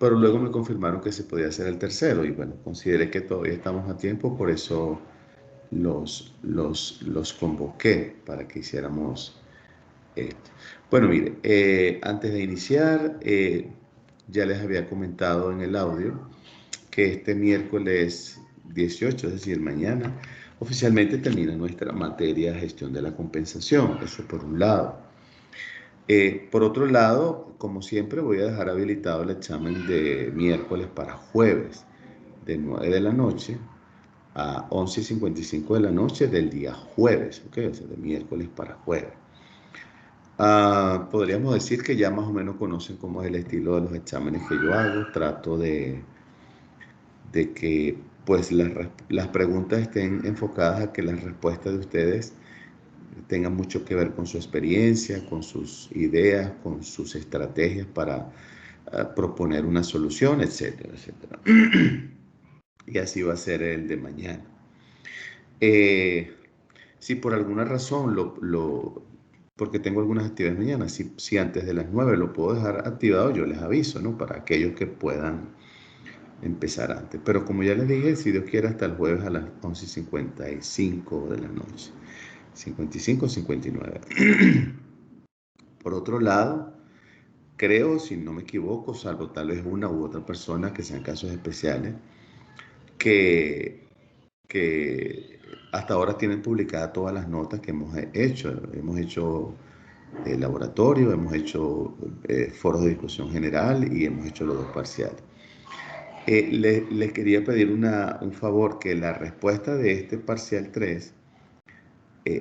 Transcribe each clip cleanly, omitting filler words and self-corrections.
pero luego me confirmaron que se podía hacer el tercero y bueno, consideré que todavía estamos a tiempo, por eso los convoqué para que hiciéramos esto. Bueno, mire, antes de iniciar, ya les había comentado en el audio que este miércoles 18, es decir, mañana, oficialmente termina nuestra materia de gestión de la compensación. Eso por un lado. Por otro lado, como siempre, voy a dejar habilitado el examen de miércoles para jueves, de 9 de la noche a 11:55 de la noche del día jueves, ¿ok? O sea, de miércoles para jueves. Podríamos decir que ya más o menos conocen cómo es el estilo de los exámenes que yo hago. Trato de que pues las preguntas estén enfocadas a que las respuestas de ustedes tengan mucho que ver con su experiencia, con sus ideas, con sus estrategias para proponer una solución, etcétera, etcétera. Y así va a ser el de mañana. Si por alguna razón porque tengo algunas actividades mañana, si antes de las 9 lo puedo dejar activado, yo les aviso, ¿no? Para aquellos que puedan empezar antes. Pero como ya les dije, si Dios quiere, hasta el jueves a las 11:55 de la noche. 55 o 59. Por otro lado, creo, si no me equivoco, salvo tal vez una u otra persona que sean casos especiales, que, que hasta ahora tienen publicadas todas las notas que hemos hecho. Hemos hecho laboratorio, hemos hecho foros de discusión general y hemos hecho los dos parciales. Les quería pedir un favor, que la respuesta de este parcial 3,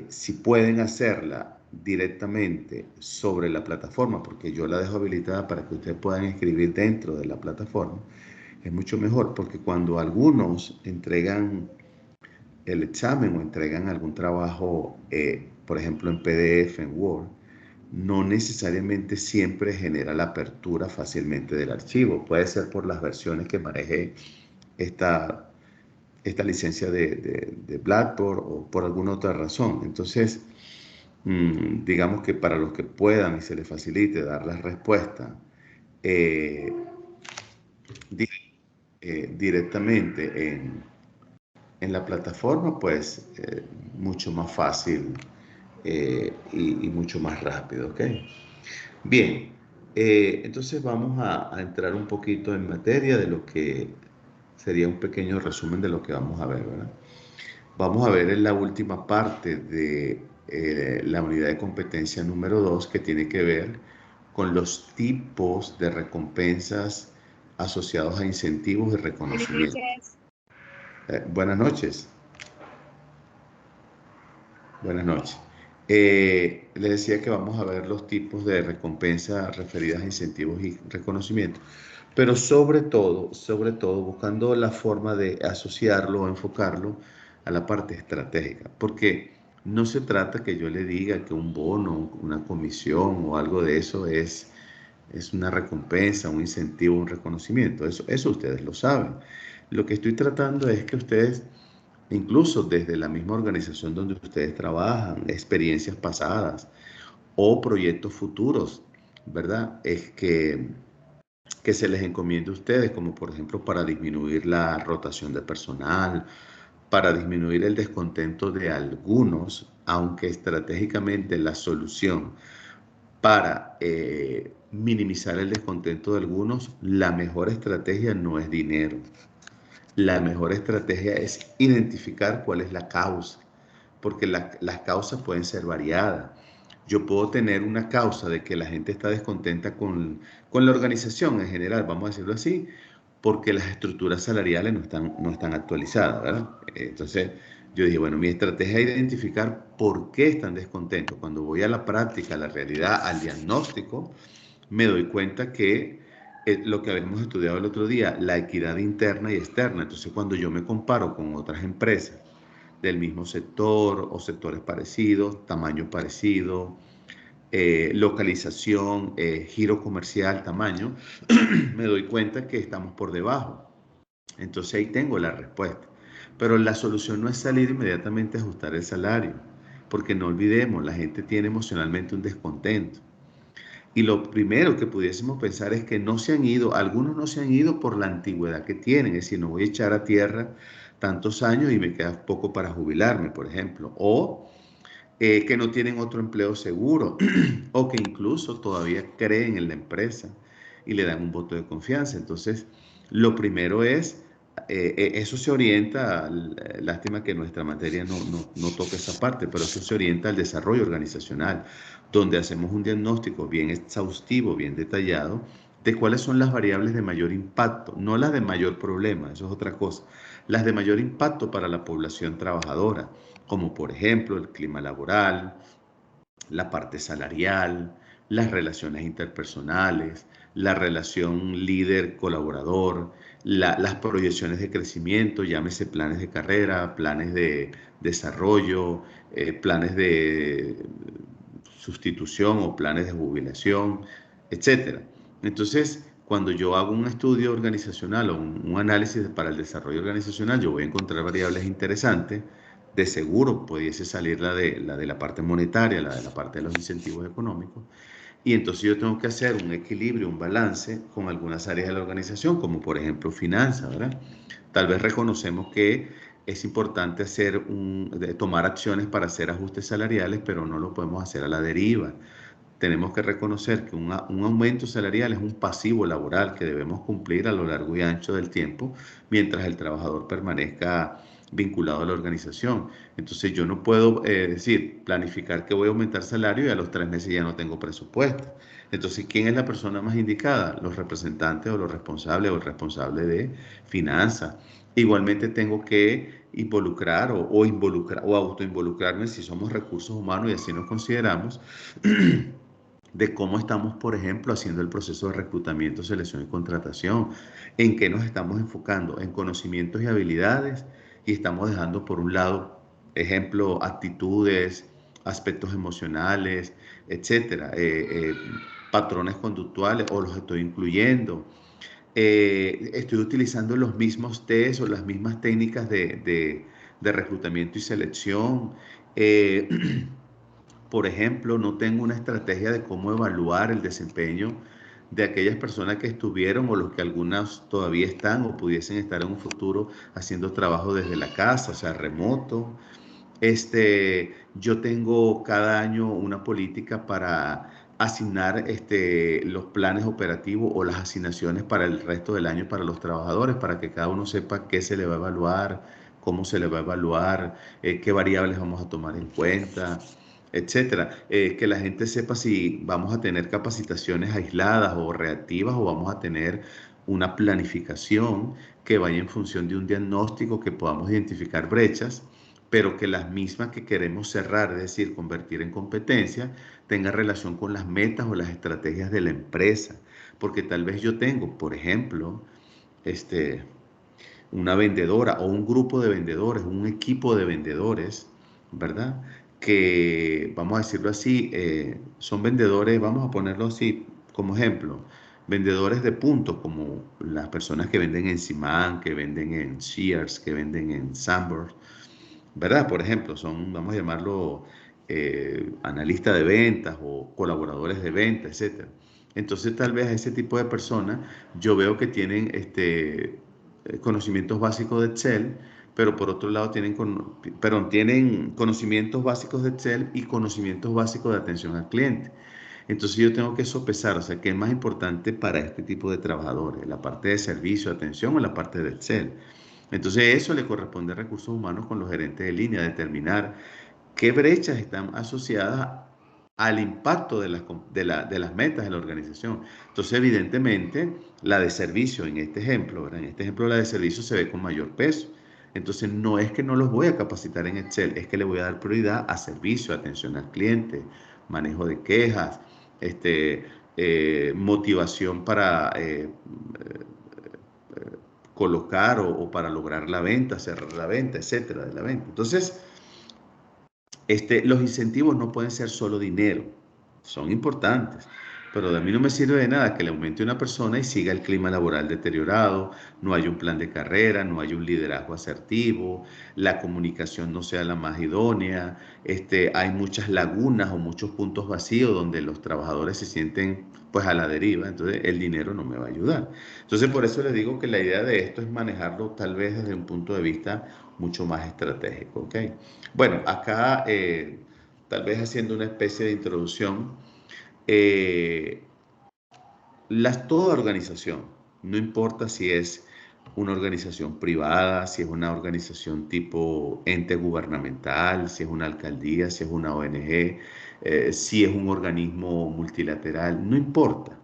si pueden hacerla directamente sobre la plataforma, porque yo la dejo habilitada para que ustedes puedan escribir dentro de la plataforma, es mucho mejor, porque cuando algunos entregan el examen o entregan algún trabajo, por ejemplo en PDF, en Word, no necesariamente siempre genera la apertura fácilmente del archivo. Puede ser por las versiones que maneje esta licencia de Blackboard o por alguna otra razón. Entonces, digamos que para los que puedan y se les facilite dar la respuesta directamente en la plataforma, pues mucho más fácil y mucho más rápido, ¿ok? Bien, entonces vamos a entrar un poquito en materia de lo que sería un pequeño resumen de lo que vamos a ver, ¿verdad? Vamos a ver en la última parte de la unidad de competencia número 2, que tiene que ver con los tipos de recompensas asociados a incentivos y reconocimientos. Buenas noches. Buenas noches. Les decía que vamos a ver los tipos de recompensas referidas a incentivos y reconocimientos, pero sobre todo buscando la forma de asociarlo o enfocarlo a la parte estratégica, porque no se trata que yo le diga que un bono, una comisión o algo de eso es una recompensa, un incentivo, un reconocimiento. Eso ustedes lo saben. Lo que estoy tratando es que ustedes, incluso desde la misma organización donde ustedes trabajan, experiencias pasadas o proyectos futuros, ¿verdad? Es que se les encomiende a ustedes, como por ejemplo para disminuir la rotación de personal, para disminuir el descontento de algunos, aunque estratégicamente la solución para minimizar el descontento de algunos, la mejor estrategia no es dinero. La mejor estrategia es identificar cuál es la causa, porque las causas pueden ser variadas. Yo puedo tener una causa de que la gente está descontenta con la organización en general, vamos a decirlo así, porque las estructuras salariales no están actualizadas, ¿verdad? Entonces yo dije, bueno, mi estrategia es identificar por qué están descontentos. Cuando voy a la práctica, a la realidad, al diagnóstico, me doy cuenta que lo que habíamos estudiado el otro día, la equidad interna y externa. Entonces, cuando yo me comparo con otras empresas del mismo sector o sectores parecidos, tamaño parecido, localización, giro comercial, tamaño, me doy cuenta que estamos por debajo. Entonces ahí tengo la respuesta. Pero la solución no es salir inmediatamente a ajustar el salario, porque no olvidemos, la gente tiene emocionalmente un descontento. Y lo primero que pudiésemos pensar es que no se han ido, algunos no se han ido por la antigüedad que tienen, es decir, no voy a echar a tierra tantos años y me queda poco para jubilarme, por ejemplo, o que no tienen otro empleo seguro, o que incluso todavía creen en la empresa y le dan un voto de confianza. Entonces, lo primero es, eso se orienta, lástima que nuestra materia no toca esa parte, pero eso se orienta al desarrollo organizacional, donde hacemos un diagnóstico bien exhaustivo, bien detallado, de cuáles son las variables de mayor impacto, no las de mayor problema, eso es otra cosa, las de mayor impacto para la población trabajadora, como por ejemplo el clima laboral, la parte salarial, las relaciones interpersonales, la relación líder-colaborador, las proyecciones de crecimiento, llámese planes de carrera, planes de desarrollo, planes de sustitución o planes de jubilación, etcétera. Entonces, cuando yo hago un estudio organizacional o un análisis para el desarrollo organizacional, yo voy a encontrar variables interesantes. De seguro pudiese salir la de la parte monetaria, la de la parte de los incentivos económicos. Y entonces yo tengo que hacer un equilibrio, un balance con algunas áreas de la organización, como por ejemplo finanzas, ¿verdad? Tal vez reconocemos que es importante tomar acciones para hacer ajustes salariales, pero no lo podemos hacer a la deriva. Tenemos que reconocer que un aumento salarial es un pasivo laboral que debemos cumplir a lo largo y ancho del tiempo mientras el trabajador permanezca vinculado a la organización. Entonces yo no puedo planificar que voy a aumentar salario y a los 3 meses ya no tengo presupuesto. Entonces, ¿quién es la persona más indicada? Los representantes o los responsables o el responsable de finanzas. Igualmente tengo que involucrar o autoinvolucrarme si somos recursos humanos y así nos consideramos de cómo estamos, por ejemplo, haciendo el proceso de reclutamiento, selección y contratación, en qué nos estamos enfocando, en conocimientos y habilidades, y estamos dejando por un lado, ejemplo, actitudes, aspectos emocionales, etcétera, patrones conductuales, o los estoy incluyendo. Estoy utilizando los mismos test o las mismas técnicas de reclutamiento y selección. Eh, Por ejemplo, no tengo una estrategia de cómo evaluar el desempeño de aquellas personas que estuvieron o los que algunas todavía están o pudiesen estar en un futuro haciendo trabajo desde la casa, o sea, remoto. Yo tengo cada año una política para asignar los planes operativos o las asignaciones para el resto del año para los trabajadores, para que cada uno sepa qué se le va a evaluar, cómo se le va a evaluar, qué variables vamos a tomar en cuenta, etcétera. Que la gente sepa si vamos a tener capacitaciones aisladas o reactivas o vamos a tener una planificación que vaya en función de un diagnóstico, que podamos identificar brechas, pero que las mismas que queremos cerrar, es decir, convertir en competencia, tengan relación con las metas o las estrategias de la empresa. Porque tal vez yo tengo, por ejemplo, este, una vendedora o un grupo de vendedores, un equipo de vendedores, ¿verdad? Que, vamos a decirlo así, son vendedores, vamos a ponerlo así como ejemplo, vendedores de punto, como las personas que venden en Simán, que venden en Sears, que venden en Sanborns, ¿verdad? Por ejemplo, son, vamos a llamarlo, analistas de ventas o colaboradores de ventas, etcétera. Entonces, tal vez a ese tipo de personas yo veo que tienen conocimientos básicos de Excel, pero por otro lado tienen conocimientos básicos de Excel y conocimientos básicos de atención al cliente. Entonces yo tengo que sopesar, o sea, ¿qué es más importante para este tipo de trabajadores? ¿La parte de servicio, atención o la parte de Excel? Entonces eso le corresponde a recursos humanos con los gerentes de línea, determinar qué brechas están asociadas al impacto de las metas de la organización. Entonces, evidentemente, la de servicio en este ejemplo, ¿verdad? En este ejemplo la de servicio se ve con mayor peso. Entonces, no es que no los voy a capacitar en Excel, es que le voy a dar prioridad a servicio, atención al cliente, manejo de quejas, motivación para colocar o para lograr la venta, cerrar la venta, etcétera, de la venta. Entonces, los incentivos no pueden ser solo dinero, son importantes, pero a mí no me sirve de nada que le aumente una persona y siga el clima laboral deteriorado, no hay un plan de carrera, no hay un liderazgo asertivo, la comunicación no sea la más idónea, hay muchas lagunas o muchos puntos vacíos donde los trabajadores se sienten pues a la deriva, entonces el dinero no me va a ayudar. Entonces por eso les digo que la idea de esto es manejarlo tal vez desde un punto de vista mucho más estratégico, ¿ok? Bueno, acá tal vez haciendo una especie de introducción, eh, toda organización, no importa si es una organización privada, si es una organización tipo ente gubernamental, si es una alcaldía, si es una ONG, si es un organismo multilateral, no importa.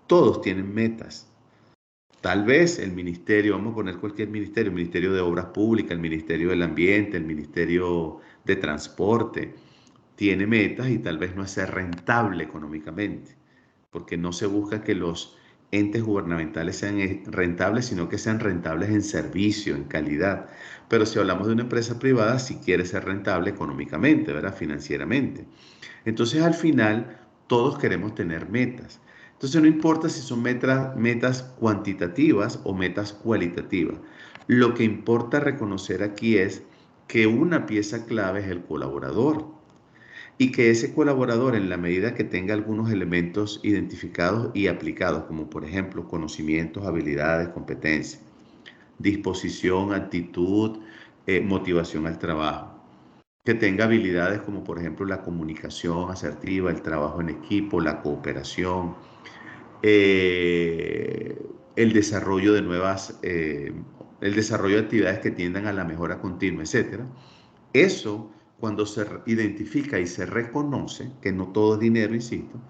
Todos tienen metas. Tal vez el ministerio, vamos a poner cualquier ministerio, el Ministerio de Obras Públicas, el Ministerio del Ambiente, el Ministerio de Transporte, tiene metas y tal vez no es ser rentable económicamente, porque no se busca que los entes gubernamentales sean rentables, sino que sean rentables en servicio, en calidad. Pero si hablamos de una empresa privada, sí quiere ser rentable económicamente, ¿verdad? Financieramente. Entonces, al final, todos queremos tener metas. Entonces, no importa si son metas cuantitativas o metas cualitativas. Lo que importa reconocer aquí es que una pieza clave es el colaborador y que ese colaborador, en la medida que tenga algunos elementos identificados y aplicados, como por ejemplo conocimientos, habilidades, competencias, disposición, actitud, motivación al trabajo, que tenga habilidades como por ejemplo la comunicación asertiva, el trabajo en equipo, la cooperación, eh, el desarrollo de el desarrollo de actividades que tiendan a la mejora continua, etcétera. Eso, cuando se identifica y se reconoce, que no todo es dinero, insisto,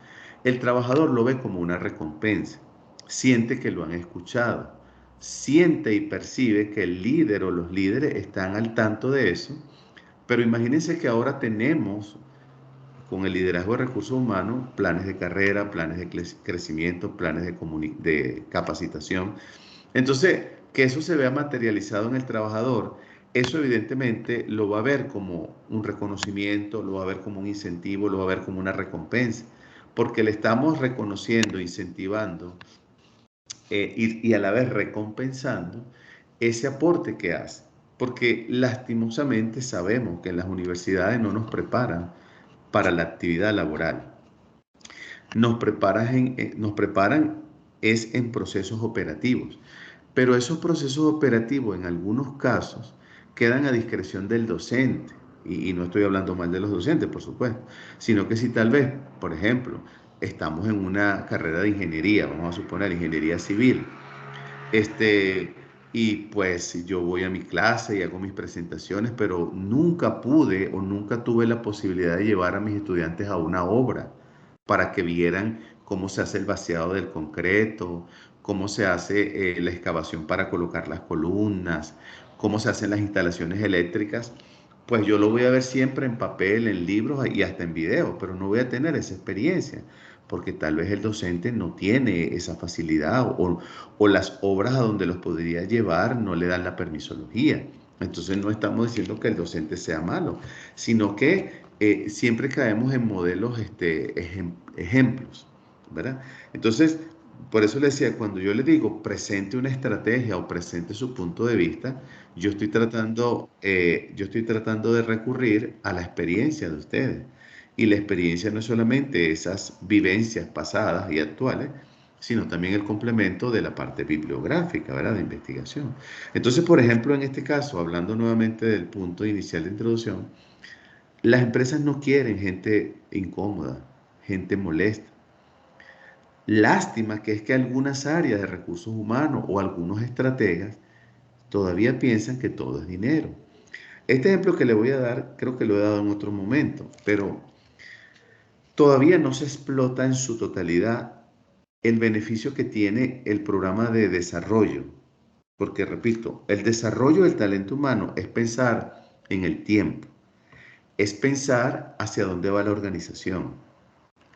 el trabajador lo ve como una recompensa, siente que lo han escuchado, siente y percibe que el líder o los líderes están al tanto de eso, pero imagínense que ahora tenemos con el liderazgo de recursos humanos planes de carrera, planes de crecimiento, planes de capacitación. Entonces, que eso se vea materializado en el trabajador, eso evidentemente lo va a ver como un reconocimiento, lo va a ver como un incentivo, lo va a ver como una recompensa, porque le estamos reconociendo, incentivando y a la vez recompensando ese aporte que hace. Porque lastimosamente sabemos que en las universidades no nos preparan para la actividad laboral. Nos preparan es en procesos operativos, pero esos procesos operativos en algunos casos quedan a discreción del docente. Y no estoy hablando mal de los docentes, por supuesto, sino que si tal vez, por ejemplo, estamos en una carrera de ingeniería, vamos a suponer ingeniería civil, y pues yo voy a mi clase y hago mis presentaciones, pero nunca pude o nunca tuve la posibilidad de llevar a mis estudiantes a una obra para que vieran cómo se hace el vaciado del concreto, cómo se hace la excavación para colocar las columnas, cómo se hacen las instalaciones eléctricas. Pues yo lo voy a ver siempre en papel, en libros y hasta en video, pero no voy a tener esa experiencia porque tal vez el docente no tiene esa facilidad o las obras a donde los podría llevar no le dan la permisología. Entonces no estamos diciendo que el docente sea malo, sino que siempre caemos en modelos, ejemplos, ¿verdad? Entonces, por eso le decía, cuando yo le digo presente una estrategia o presente su punto de vista, yo estoy tratando de recurrir a la experiencia de ustedes. Y la experiencia no es solamente esas vivencias pasadas y actuales, sino también el complemento de la parte bibliográfica, ¿verdad? De investigación. Entonces, por ejemplo, en este caso, hablando nuevamente del punto inicial de introducción, las empresas no quieren gente incómoda, gente molesta. Lástima que es que algunas áreas de recursos humanos o algunos estrategas todavía piensan que todo es dinero. Este ejemplo que le voy a dar, creo que lo he dado en otro momento, pero todavía no se explota en su totalidad el beneficio que tiene el programa de desarrollo. Porque, repito, el desarrollo del talento humano es pensar en el tiempo, es pensar hacia dónde va la organización,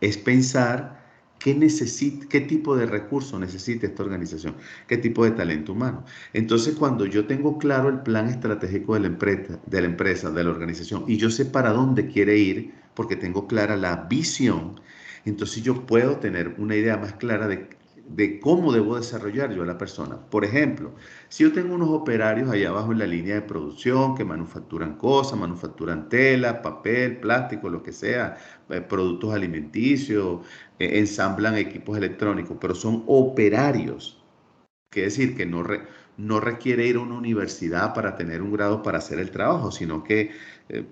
es pensar qué tipo de recursos necesita esta organización, qué tipo de talento humano. Entonces, cuando yo tengo claro el plan estratégico de la organización, y yo sé para dónde quiere ir, porque tengo clara la visión, entonces yo puedo tener una idea más clara de cómo debo desarrollar yo a la persona. Por ejemplo, si yo tengo unos operarios allá abajo en la línea de producción que manufacturan cosas, manufacturan tela, papel, plástico, lo que sea, productos alimenticios, ensamblan equipos electrónicos, pero son operarios. Quiere decir que no requiere ir a una universidad para tener un grado para hacer el trabajo, sino que eh,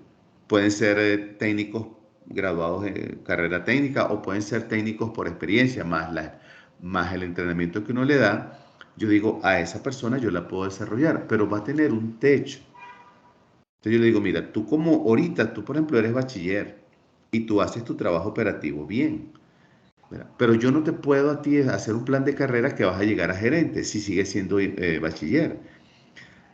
pueden ser técnicos graduados en carrera técnica o pueden ser técnicos por experiencia, más el entrenamiento que uno le da. Yo digo, a esa persona yo la puedo desarrollar, pero va a tener un techo. Entonces yo le digo, mira, tú como ahorita, tú por ejemplo eres bachiller y tú haces tu trabajo operativo bien. ¿Verdad? Pero yo no te puedo a ti hacer un plan de carrera que vas a llegar a gerente si sigues siendo bachiller.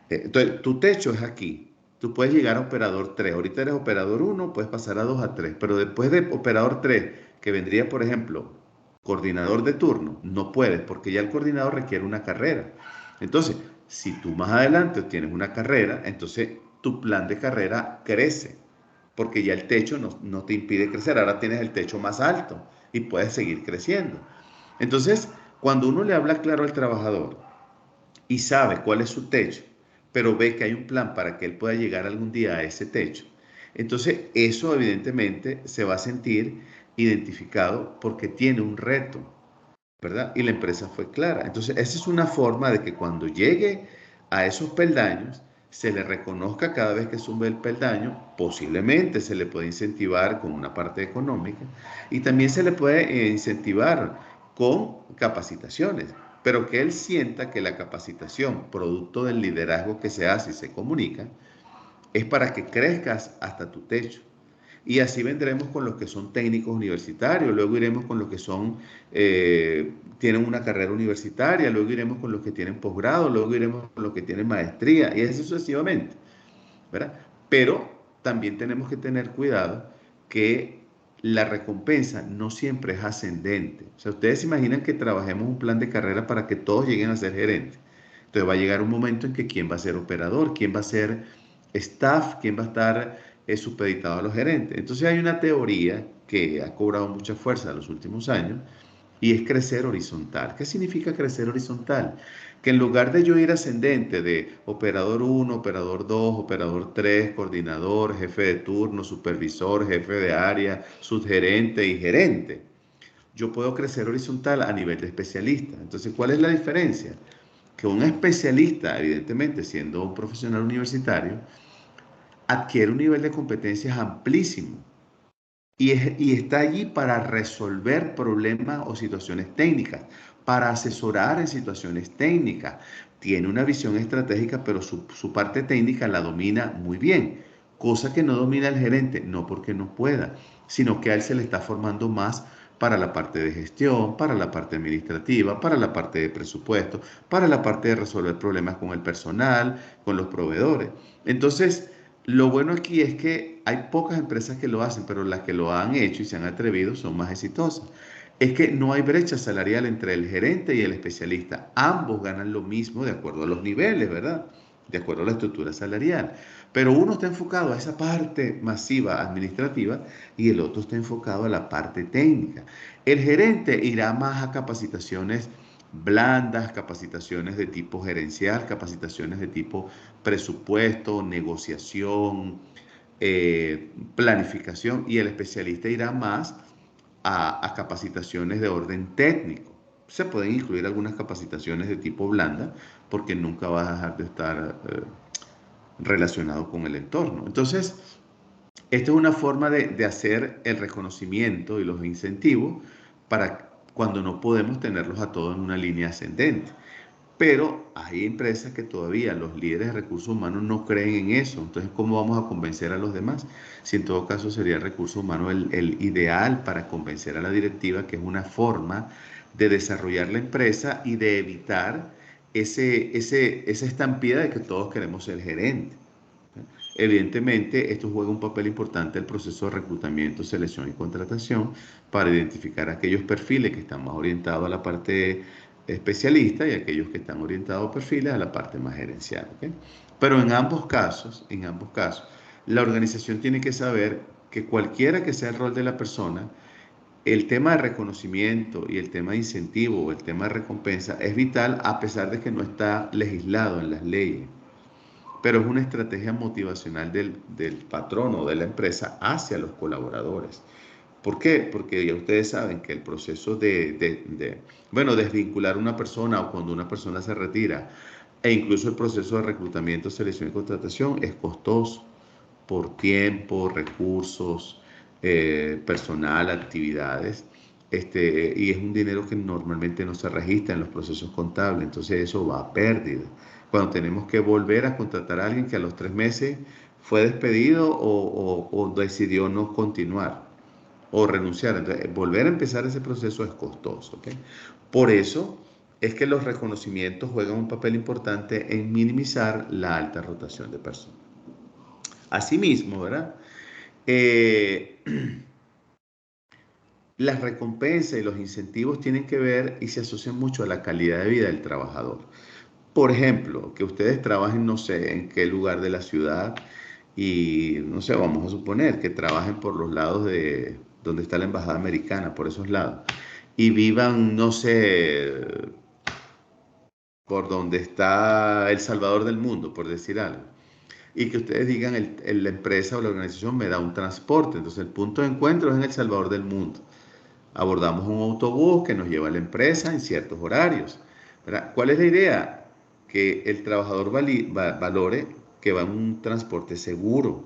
Entonces, tu techo es aquí. Tú puedes llegar a operador 3. Ahorita eres operador 1, puedes pasar a 2 a 3. Pero después de operador 3, que vendría, por ejemplo, coordinador de turno, no puedes porque ya el coordinador requiere una carrera. Entonces, si tú más adelante tienes una carrera, entonces tu plan de carrera crece porque ya el techo no te impide crecer. Ahora tienes el techo más alto y puedes seguir creciendo. Entonces, cuando uno le habla claro al trabajador y sabe cuál es su techo, pero ve que hay un plan para que él pueda llegar algún día a ese techo, entonces eso evidentemente se va a sentir identificado porque tiene un reto, ¿verdad? Y la empresa fue clara. Entonces, esa es una forma de que cuando llegue a esos peldaños, se le reconozca cada vez que sube el peldaño, posiblemente se le puede incentivar con una parte económica y también se le puede incentivar con capacitaciones, pero que él sienta que la capacitación, producto del liderazgo que se hace y se comunica, es para que crezcas hasta tu techo. Y así vendremos con los que son técnicos universitarios, luego iremos con los que tienen una carrera universitaria, luego iremos con los que tienen posgrado, luego iremos con los que tienen maestría, y así sucesivamente, ¿verdad? Pero también tenemos que tener cuidado que la recompensa no siempre es ascendente. O sea, ustedes se imaginan que trabajemos un plan de carrera para que todos lleguen a ser gerentes. Entonces va a llegar un momento en que quién va a ser operador, quién va a ser staff, quién va a estar supeditado a los gerentes. Entonces hay una teoría que ha cobrado mucha fuerza en los últimos años y es crecer horizontal. ¿Qué significa crecer horizontal? Que en lugar de yo ir ascendente de operador 1, operador 2, operador 3, coordinador, jefe de turno, supervisor, jefe de área, subgerente y gerente, yo puedo crecer horizontal a nivel de especialista. Entonces, ¿cuál es la diferencia? Que un especialista, evidentemente siendo un profesional universitario, adquiere un nivel de competencias amplísimo y está allí para resolver problemas o situaciones técnicas, para asesorar en situaciones técnicas. Tiene una visión estratégica, pero su parte técnica la domina muy bien, cosa que no domina el gerente, no porque no pueda, sino que a él se le está formando más para la parte de gestión, para la parte administrativa, para la parte de presupuesto, para la parte de resolver problemas con el personal, con los proveedores. Entonces, lo bueno aquí es que hay pocas empresas que lo hacen, pero las que lo han hecho y se han atrevido son más exitosas. Es que no hay brecha salarial entre el gerente y el especialista. Ambos ganan lo mismo de acuerdo a los niveles, ¿verdad? De acuerdo a la estructura salarial. Pero uno está enfocado a esa parte masiva administrativa y el otro está enfocado a la parte técnica. El gerente irá más a capacitaciones blandas, capacitaciones de tipo gerencial, capacitaciones de tipo presupuesto, negociación, planificación, y el especialista irá más a capacitaciones de orden técnico. Se pueden incluir algunas capacitaciones de tipo blanda porque nunca vas a dejar de estar relacionado con el entorno. Entonces, esto es una forma de hacer el reconocimiento y los incentivos para cuando no podemos tenerlos a todos en una línea ascendente. Pero hay empresas que todavía los líderes de recursos humanos no creen en eso. Entonces, ¿cómo vamos a convencer a los demás? Si en todo caso sería el recurso humano el ideal para convencer a la directiva, que es una forma de desarrollar la empresa y de evitar esa estampida de que todos queremos ser gerentes. Evidentemente, esto juega un papel importante en el proceso de reclutamiento, selección y contratación para identificar aquellos perfiles que están más orientados a la parte especialista y aquellos que están orientados a perfiles a la parte más gerencial. ¿Ok? Pero en ambos casos, la organización tiene que saber que cualquiera que sea el rol de la persona, el tema de reconocimiento y el tema de incentivo o el tema de recompensa es vital a pesar de que no está legislado en las leyes, pero es una estrategia motivacional del patrón o de la empresa hacia los colaboradores. ¿Por qué? Porque ya ustedes saben que el proceso bueno, desvincular a una persona o cuando una persona se retira, e incluso el proceso de reclutamiento, selección y contratación es costoso por tiempo, recursos, personal, actividades, y es un dinero que normalmente no se registra en los procesos contables, entonces eso va a pérdida. Cuando tenemos que volver a contratar a alguien que a los 3 meses fue despedido o decidió no continuar o renunciar. Entonces, volver a empezar ese proceso es costoso, ¿ok? Por eso es que los reconocimientos juegan un papel importante en minimizar la alta rotación de personas. Asimismo, ¿verdad? Eh, las recompensas y los incentivos tienen que ver y se asocian mucho a la calidad de vida del trabajador. Por ejemplo, que ustedes trabajen, no sé, en qué lugar de la ciudad y, no sé, vamos a suponer que trabajen por los lados de donde está la embajada americana, por esos lados, y vivan, no sé, por donde está El Salvador del mundo, por decir algo. Y que ustedes digan, la empresa o la organización me da un transporte. Entonces, el punto de encuentro es en El Salvador del mundo. Abordamos un autobús que nos lleva a la empresa en ciertos horarios, ¿verdad? ¿Cuál es la idea? Que el trabajador valore que va en un transporte seguro,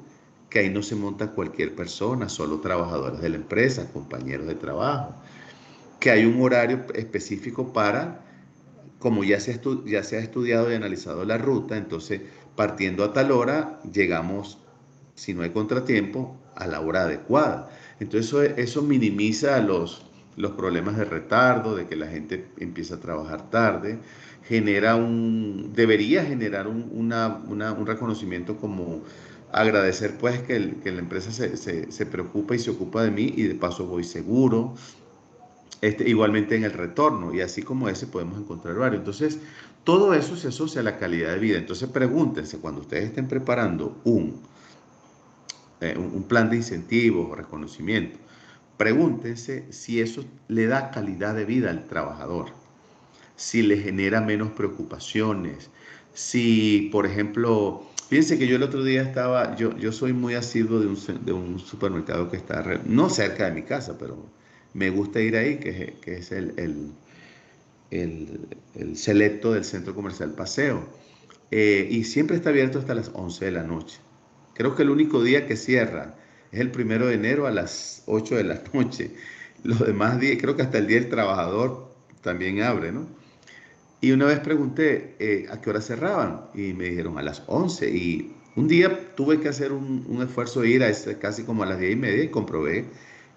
que ahí no se monta cualquier persona, solo trabajadores de la empresa, compañeros de trabajo, que hay un horario específico para, como ya se ha estudiado y analizado la ruta, entonces partiendo a tal hora llegamos, si no hay contratiempo, a la hora adecuada. Entonces eso minimiza los problemas de retardo, de que la gente empieza a trabajar tarde, debería generar un reconocimiento como agradecer pues que la empresa se preocupa y se ocupa de mí y de paso voy seguro, igualmente en el retorno, y así como ese podemos encontrar varios. Entonces, todo eso se asocia a la calidad de vida. Entonces, pregúntense cuando ustedes estén preparando un plan de incentivos o reconocimiento, pregúntense si eso le da calidad de vida al trabajador, si le genera menos preocupaciones, si, por ejemplo, fíjense que yo el otro día yo soy muy asiduo de un supermercado que está no cerca de mi casa, pero me gusta ir ahí, que es el Selecto del Centro Comercial Paseo. Y siempre está abierto hasta las 11 de la noche. Creo que el único día que cierra es el 1 de enero a las 8 de la noche. Los demás días, creo que hasta el Día del Trabajador también abre, ¿no? Y una vez pregunté a qué hora cerraban y me dijeron a las 11. Y un día tuve que hacer un esfuerzo de ir a ese, casi como a las 10:30 y comprobé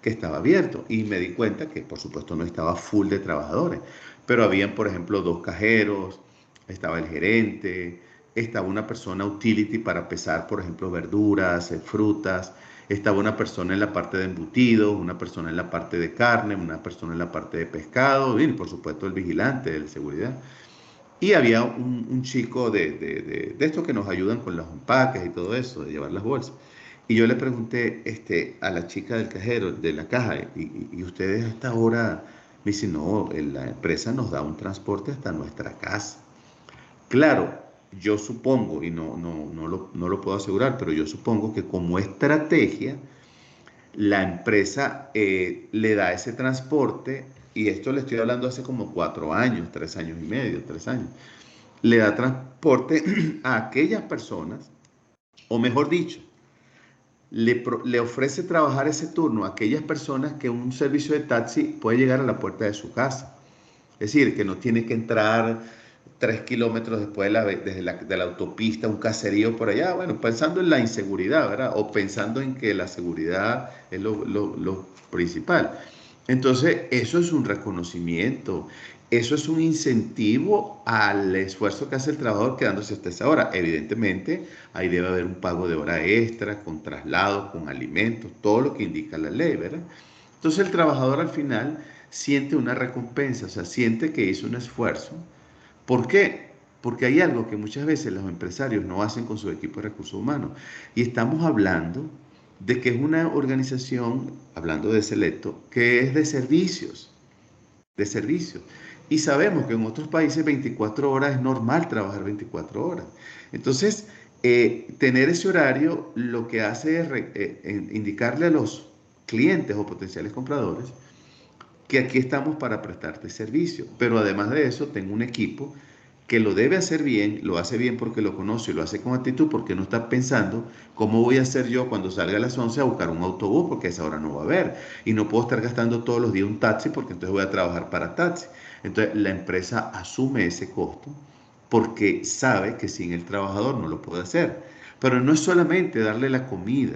que estaba abierto. Y me di cuenta que por supuesto no estaba full de trabajadores, pero habían por ejemplo 2 cajeros, estaba el gerente, estaba una persona utility para pesar por ejemplo verduras, frutas, estaba una persona en la parte de embutidos, una persona en la parte de carne, una persona en la parte de pescado y por supuesto el vigilante de la seguridad. Y había un chico de estos que nos ayudan con los empaques y todo eso, de llevar las bolsas. Y yo le pregunté a la chica del cajero, de la caja, y ustedes a esta hora, me dice, no, la empresa nos da un transporte hasta nuestra casa. Claro, yo supongo, y no lo puedo asegurar, pero yo supongo que como estrategia, la empresa le da ese transporte, y esto le estoy hablando hace como 4 años, 3 años y medio, 3 años, le da transporte a aquellas personas, o mejor dicho, le ofrece trabajar ese turno a aquellas personas que un servicio de taxi puede llegar a la puerta de su casa. Es decir, que no tiene que entrar 3 kilómetros después de la autopista, un caserío por allá, bueno, pensando en la inseguridad, ¿verdad? O pensando en que la seguridad es lo principal. Entonces, eso es un reconocimiento, eso es un incentivo al esfuerzo que hace el trabajador quedándose hasta esa hora. Evidentemente, ahí debe haber un pago de hora extra, con traslados, con alimentos, todo lo que indica la ley, ¿verdad? Entonces, el trabajador al final siente una recompensa, o sea, siente que hizo un esfuerzo. ¿Por qué? Porque hay algo que muchas veces los empresarios no hacen con su equipo de recursos humanos. Y estamos hablando de que es una organización, hablando de Selecto, que es de servicios, de servicios. Y sabemos que en otros países 24 horas es normal trabajar 24 horas. Entonces, tener ese horario lo que hace es indicarle a los clientes o potenciales compradores que aquí estamos para prestarte servicio. Pero además de eso, tengo un equipo que lo debe hacer bien, lo hace bien porque lo conoce y lo hace con actitud, porque no está pensando cómo voy a hacer yo cuando salga a las 11 a buscar un autobús, porque a esa hora no va a haber. Y no puedo estar gastando todos los días un taxi, porque entonces voy a trabajar para taxi. Entonces la empresa asume ese costo porque sabe que sin el trabajador no lo puede hacer. Pero no es solamente darle la comida,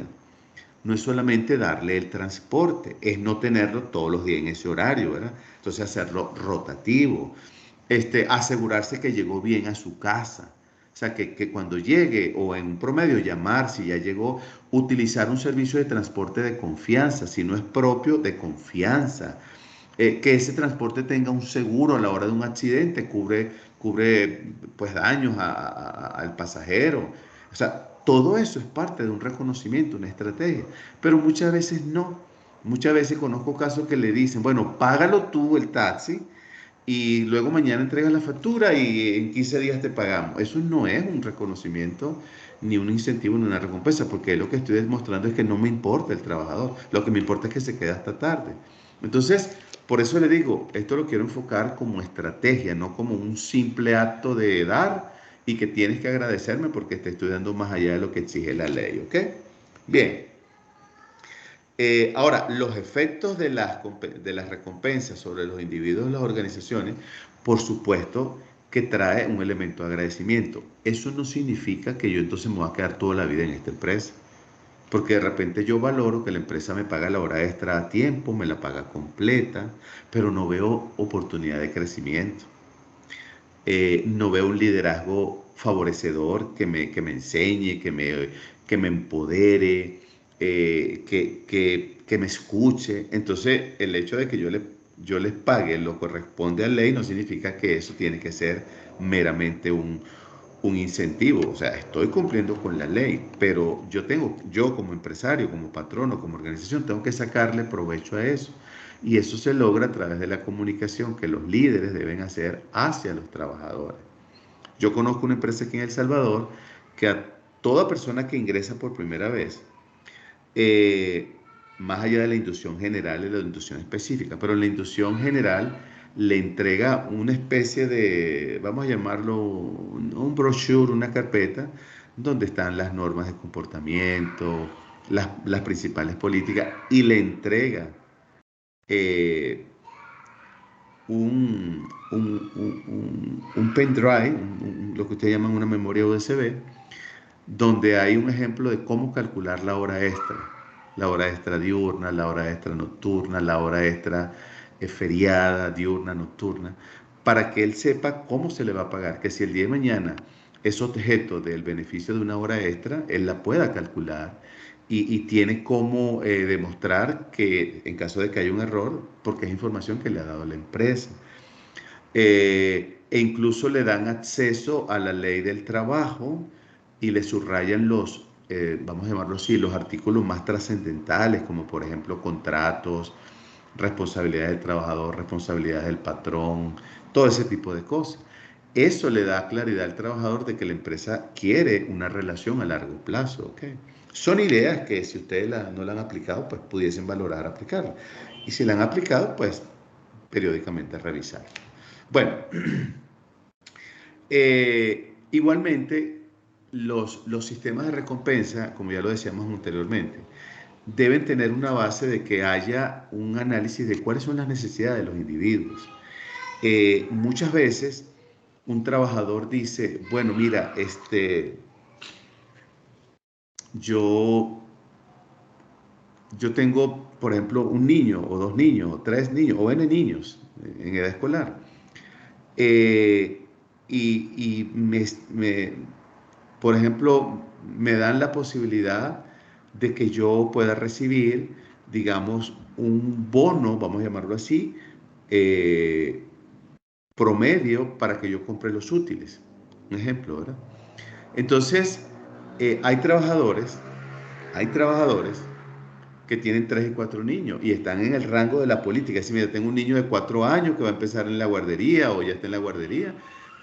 no es solamente darle el transporte, es no tenerlo todos los días en ese horario, ¿verdad? Entonces hacerlo rotativo, asegurarse que llegó bien a su casa. O sea, que cuando llegue o en un promedio llamar si ya llegó, utilizar un servicio de transporte de confianza, si no es propio, de confianza. Que ese transporte tenga un seguro a la hora de un accidente, cubre pues daños al pasajero. O sea, todo eso es parte de un reconocimiento, una estrategia. Pero muchas veces no. Muchas veces conozco casos que le dicen, bueno, págalo tú el taxi y luego mañana entregas la factura y en 15 días te pagamos. Eso no es un reconocimiento, ni un incentivo, ni una recompensa, porque lo que estoy demostrando es que no me importa el trabajador, lo que me importa es que se quede hasta tarde. Entonces, por eso le digo, esto lo quiero enfocar como estrategia, no como un simple acto de dar y que tienes que agradecerme porque te estoy dando más allá de lo que exige la ley, ¿ok? Bien, ahora, los efectos de las recompensas sobre los individuos y las organizaciones, por supuesto que trae un elemento de agradecimiento. Eso no significa que yo entonces me voy a quedar toda la vida en esta empresa, porque de repente yo valoro que la empresa me paga la hora extra a tiempo, me la paga completa, pero no veo oportunidad de crecimiento. No veo un liderazgo favorecedor que me enseñe, que me empodere, que me escuche. Entonces, el hecho de que yo les pague lo que corresponde a ley no significa que eso tiene que ser meramente un incentivo. O sea, estoy cumpliendo con la ley, pero yo como empresario, como patrono, como organización, tengo que sacarle provecho a eso. Y eso se logra a través de la comunicación que los líderes deben hacer hacia los trabajadores. Yo conozco una empresa aquí en El Salvador que a toda persona que ingresa por primera vez, eh, más allá de la inducción general y la inducción específica, pero en la inducción general le entrega una especie de, vamos a llamarlo, un brochure, una carpeta, donde están las normas de comportamiento, las principales políticas, y le entrega eh, un pendrive, lo que ustedes llaman una memoria USB, donde hay un ejemplo de cómo calcular la hora extra diurna, la hora extra nocturna, la hora extra feriada, diurna, nocturna, para que él sepa cómo se le va a pagar, que si el día de mañana es objeto del beneficio de una hora extra, él la pueda calcular y tiene cómo demostrar que en caso de que haya un error, porque es información que le ha dado la empresa. E incluso le dan acceso a la ley del trabajo y le subrayan vamos a llamarlo así, los artículos más trascendentales, como por ejemplo contratos, responsabilidades del trabajador, responsabilidades del patrón, todo ese tipo de cosas. Eso le da claridad al trabajador de que la empresa quiere una relación a largo plazo, ¿ok? Son ideas que si ustedes no la han aplicado, pues pudiesen valorar aplicarla. Y si la han aplicado, pues periódicamente revisar. Bueno, igualmente los sistemas de recompensa, como ya lo decíamos anteriormente, deben tener una base de que haya un análisis de cuáles son las necesidades de los individuos. Muchas veces un trabajador dice, bueno, mira, yo, yo tengo, por ejemplo, un niño o dos niños o tres niños o n niños en edad escolar. Eh, y por ejemplo, me dan la posibilidad de que yo pueda recibir, digamos, un bono, vamos a llamarlo así, eh, promedio para que yo compre los útiles. Un ejemplo, ¿verdad? Entonces, hay trabajadores que tienen 3 y 4 niños y están en el rango de la política. Si mira, tengo un niño de 4 años que va a empezar en la guardería o ya está en la guardería,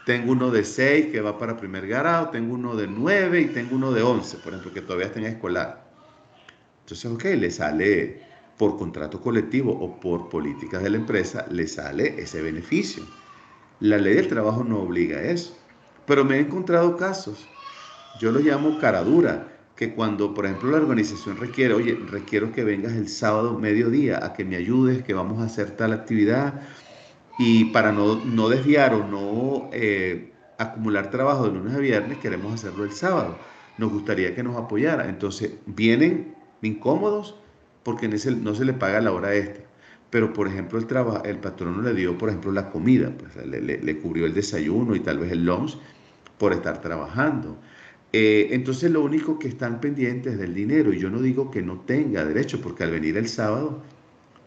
tengo uno de 6 que va para primer grado, tengo uno de 9 y tengo uno de 11, por ejemplo, que todavía está en escolar. Entonces, ok, le sale por contrato colectivo o por políticas de la empresa, le sale ese beneficio. La ley del trabajo no obliga a eso. Pero me he encontrado casos, yo lo llamo cara dura, que cuando, por ejemplo, la organización requiere, oye, requiero que vengas el sábado mediodía a que me ayudes, que vamos a hacer tal actividad, y para no desviar o no acumular trabajo de lunes a viernes, queremos hacerlo el sábado. Nos gustaría que nos apoyara. Entonces, vienen incómodos porque no se le paga la hora extra. Pero, por ejemplo, el patrono le dio, por ejemplo, la comida, pues le cubrió el desayuno y tal vez el lunch por estar trabajando. Entonces, lo único que están pendientes es del dinero. Y yo no digo que no tenga derecho, porque al venir el sábado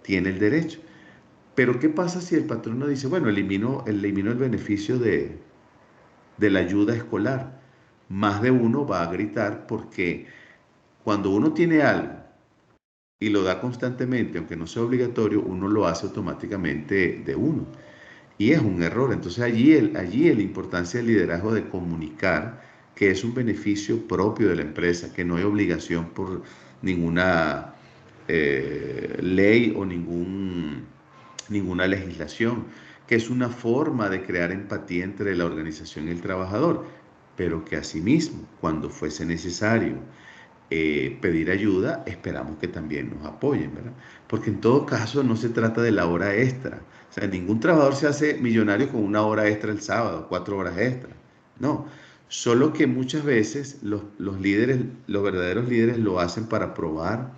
tiene el derecho. Pero ¿qué pasa si el patrono dice, bueno, elimino el beneficio de la ayuda escolar? Más de uno va a gritar porque cuando uno tiene algo y lo da constantemente, aunque no sea obligatorio, uno lo hace automáticamente de uno. Y es un error. Entonces allí la importancia del liderazgo de comunicar que es un beneficio propio de la empresa, que no hay obligación por ninguna ley o ninguna legislación, que es una forma de crear empatía entre la organización y el trabajador, pero que asimismo, cuando fuese necesario pedir ayuda, esperamos que también nos apoyen, ¿verdad? Porque en todo caso no se trata de la hora extra. O sea, ningún trabajador se hace millonario con una hora extra el sábado, 4 horas extra. No, solo que muchas veces los líderes, los verdaderos líderes lo hacen para probar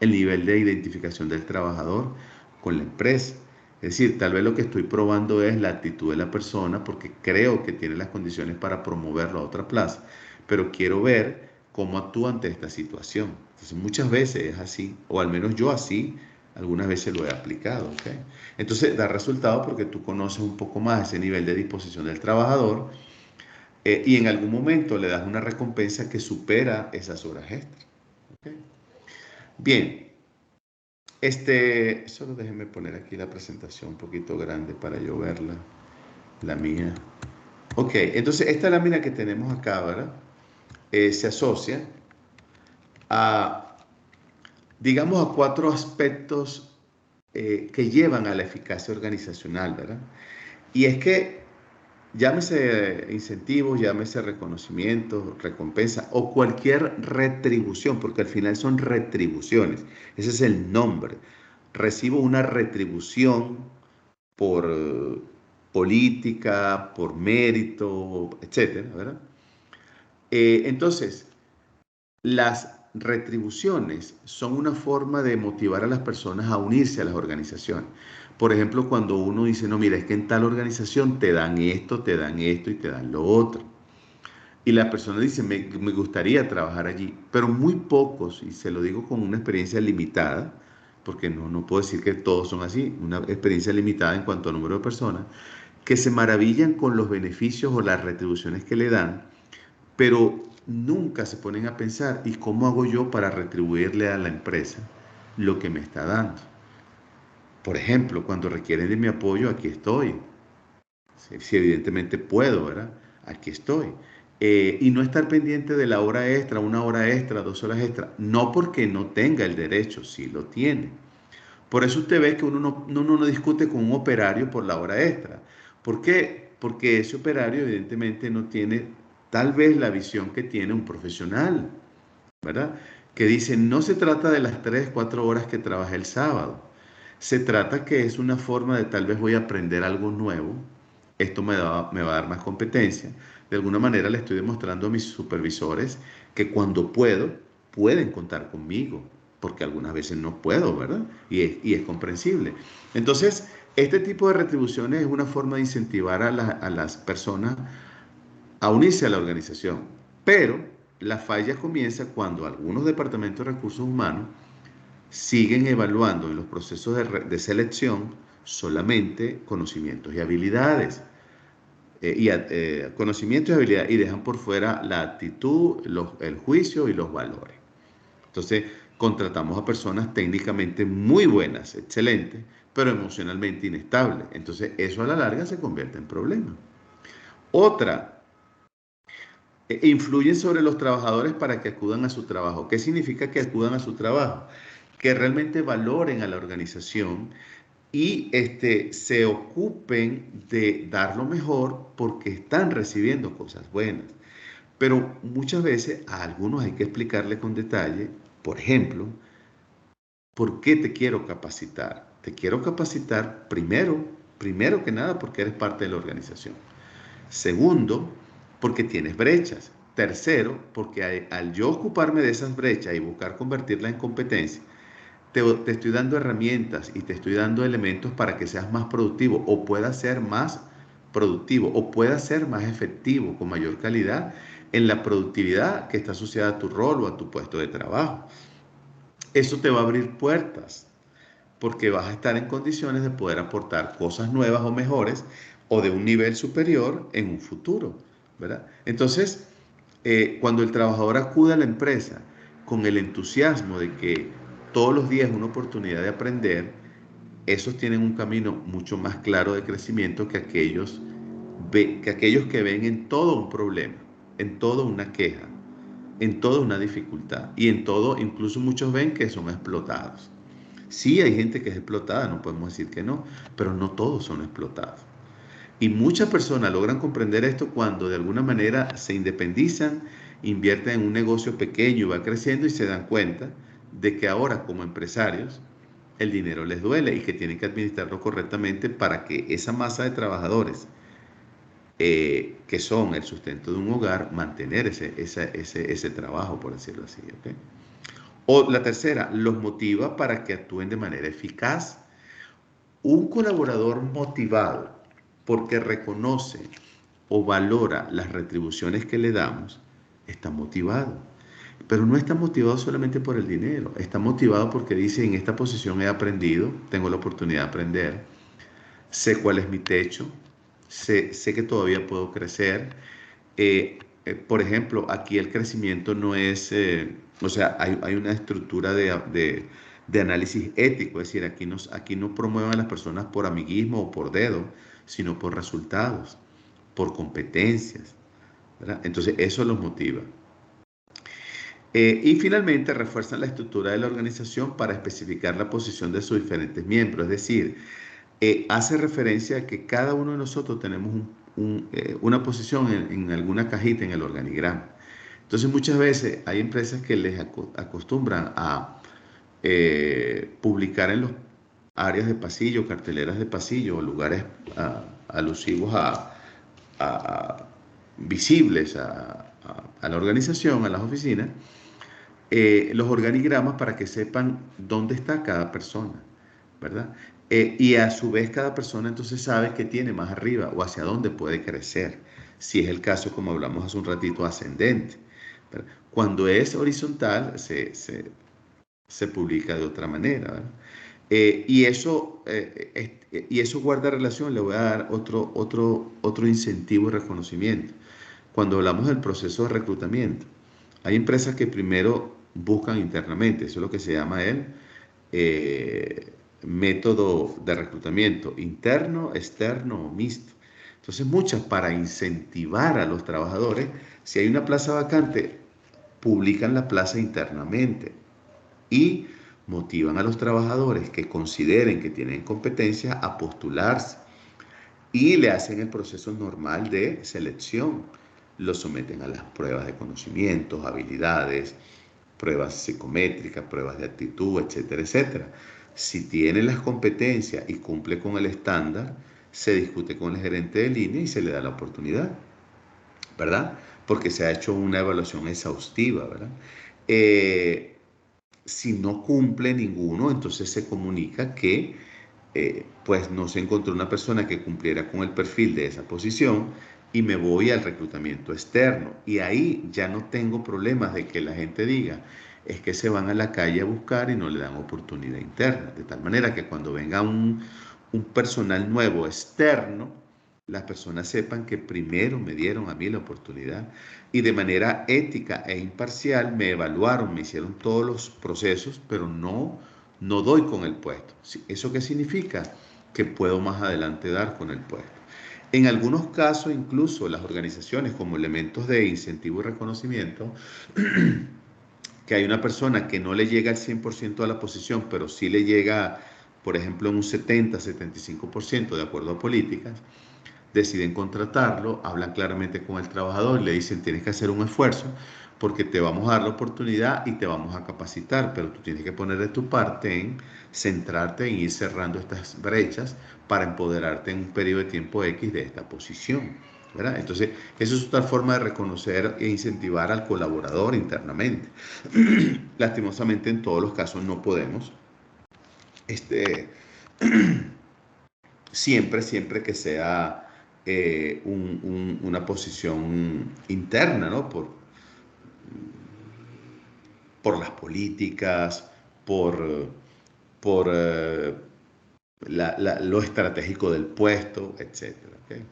el nivel de identificación del trabajador con la empresa. Es decir, tal vez lo que estoy probando es la actitud de la persona porque creo que tiene las condiciones para promoverlo a otra plaza, pero quiero ver cómo actúa ante esta situación. Entonces, muchas veces es así, o al menos yo así, algunas veces lo he aplicado. ¿Okay? Entonces, da resultado porque tú conoces un poco más ese nivel de disposición del trabajador y en algún momento le das una recompensa que supera esas horas extras. ¿Okay? Bien, solo déjenme poner aquí la presentación un poquito grande para yo verla, la mía. Ok, entonces esta lámina que tenemos acá, ¿verdad? Se asocia a, digamos, a 4 aspectos que llevan a la eficacia organizacional, ¿verdad? Y es que llámese incentivos, llámese reconocimiento, recompensa o cualquier retribución, porque al final son retribuciones. Ese es el nombre. Recibo una retribución por política, por mérito, etcétera, ¿verdad? Entonces, las retribuciones son una forma de motivar a las personas a unirse a las organizaciones. Por ejemplo, cuando uno dice, no, mira, es que en tal organización te dan esto, te dan esto y te dan lo otro. Y la persona dice, me gustaría trabajar allí, pero muy pocos, y se lo digo con una experiencia limitada, porque no puedo decir que todos son así, una experiencia limitada en cuanto a número de personas, que se maravillan con los beneficios o las retribuciones que le dan, pero nunca se ponen a pensar, ¿y cómo hago yo para retribuirle a la empresa lo que me está dando? Por ejemplo, cuando requieren de mi apoyo, aquí estoy. Si evidentemente puedo, ¿verdad? Aquí estoy. Y no estar pendiente de la hora extra, 1 hora extra, 2 horas extra. No porque no tenga el derecho, sí lo tiene. Por eso usted ve que uno no discute con un operario por la hora extra. ¿Por qué? Porque ese operario evidentemente no tiene tal vez la visión que tiene un profesional, ¿verdad? Que dice, no se trata de las 3, 4 horas que trabajé el sábado. Se trata que es una forma de tal vez voy a aprender algo nuevo. Esto me va a dar más competencia. De alguna manera le estoy demostrando a mis supervisores que cuando pueden contar conmigo, porque algunas veces no puedo, ¿verdad? Y es comprensible. Entonces, este tipo de retribuciones es una forma de incentivar a las personas a unirse a la organización. Pero la falla comienza cuando algunos departamentos de recursos humanos siguen evaluando en los procesos de selección solamente conocimientos y habilidades. Conocimientos y habilidades y dejan por fuera la actitud, el juicio y los valores. Entonces, Contratamos a personas técnicamente muy buenas, excelentes, pero emocionalmente inestables. Entonces, eso a la larga se convierte en problema. Otra, influyen sobre los trabajadores para que acudan a su trabajo. ¿Qué significa que acudan a su trabajo? Que realmente valoren a la organización y se ocupen de dar lo mejor porque están recibiendo cosas buenas. Pero muchas veces a algunos hay que explicarle con detalle, por ejemplo, ¿por qué te quiero capacitar? Te quiero capacitar primero que nada porque eres parte de la organización. Segundo, porque tienes brechas. Tercero, porque al yo ocuparme de esas brechas y buscar convertirlas en competencia, te estoy dando herramientas y te estoy dando elementos para que seas más productivo o puedas ser más productivo o puedas ser más efectivo con mayor calidad en la productividad que está asociada a tu rol o a tu puesto de trabajo. Eso te va a abrir puertas porque vas a estar en condiciones de poder aportar cosas nuevas o mejores o de un nivel superior en un futuro, ¿verdad? Entonces, cuando el trabajador acude a la empresa con el entusiasmo de que todos los días es una oportunidad de aprender, esos tienen un camino mucho más claro de crecimiento que aquellos que ven en todo un problema, en todo una queja, en toda una dificultad y en todo, incluso muchos ven que son explotados. Sí, hay gente que es explotada, no podemos decir que no, pero no todos son explotados. Y muchas personas logran comprender esto cuando de alguna manera se independizan, invierten en un negocio pequeño y va creciendo y se dan cuenta de que ahora como empresarios el dinero les duele y que tienen que administrarlo correctamente para que esa masa de trabajadores que son el sustento de un hogar, mantener ese trabajo, por decirlo así. ¿Okay? O la tercera, los motiva para que actúen de manera eficaz. Un colaborador motivado porque reconoce o valora las retribuciones que le damos, está motivado. Pero no está motivado solamente por el dinero, está motivado porque dice, en esta posición he aprendido, tengo la oportunidad de aprender, sé cuál es mi techo, sé que todavía puedo crecer. Por ejemplo, aquí el crecimiento no es, o sea, hay una estructura de análisis ético, es decir, aquí no promueven a las personas por amiguismo o por dedo, sino por resultados, por competencias, ¿verdad? Entonces, eso los motiva. Y finalmente refuerzan la estructura de la organización para especificar la posición de sus diferentes miembros, es decir, hace referencia a que cada uno de nosotros tenemos una posición en alguna cajita en el organigrama. Entonces muchas veces hay empresas que les acostumbran a publicar en los áreas de pasillo, carteleras de pasillo, o lugares alusivos a visibles a la organización, a las oficinas, los organigramas para que sepan dónde está cada persona, ¿verdad? Y a su vez cada persona entonces sabe qué tiene más arriba o hacia dónde puede crecer, si es el caso, como hablamos hace un ratito, ascendente, ¿verdad? Cuando es horizontal se publica de otra manera, ¿verdad? Y eso guarda relación, le voy a dar otro incentivo y reconocimiento. Cuando hablamos del proceso de reclutamiento, hay empresas que primero buscan internamente, eso es lo que se llama el eh, método de reclutamiento interno, externo o mixto. Entonces, muchas para incentivar a los trabajadores, si hay una plaza vacante, publican la plaza internamente y motivan a los trabajadores que consideren que tienen competencia a postularse y le hacen el proceso normal de selección. Lo someten a las pruebas de conocimientos, habilidades, pruebas psicométricas, pruebas de actitud, etcétera, etcétera. Si tiene las competencias y cumple con el estándar, se discute con el gerente de línea y se le da la oportunidad, ¿verdad? Porque se ha hecho una evaluación exhaustiva, ¿verdad? Eh, si no cumple ninguno, entonces se comunica que pues no se encontró una persona que cumpliera con el perfil de esa posición y me voy al reclutamiento externo. Y ahí ya no tengo problemas de que la gente diga, es que se van a la calle a buscar y no le dan oportunidad interna. De tal manera que cuando venga un personal nuevo externo, las personas sepan que primero me dieron a mí la oportunidad y de manera ética e imparcial me evaluaron, me hicieron todos los procesos, pero no doy con el puesto. ¿Eso qué significa? Que puedo más adelante dar con el puesto. En algunos casos, incluso las organizaciones como elementos de incentivo y reconocimiento, que hay una persona que no le llega al 100% a la posición, pero sí le llega, por ejemplo, en un 70-75% de acuerdo a políticas, deciden contratarlo, hablan claramente con el trabajador, le dicen tienes que hacer un esfuerzo porque te vamos a dar la oportunidad y te vamos a capacitar, pero tú tienes que poner de tu parte en centrarte en ir cerrando estas brechas para empoderarte en un periodo de tiempo X de esta posición, ¿verdad? Entonces, eso es otra forma de reconocer e incentivar al colaborador internamente. Lastimosamente, en todos los casos no podemos. Este, siempre que sea una posición interna, ¿no? Por las políticas, por, por lo estratégico del puesto, etcétera. ¿Okay?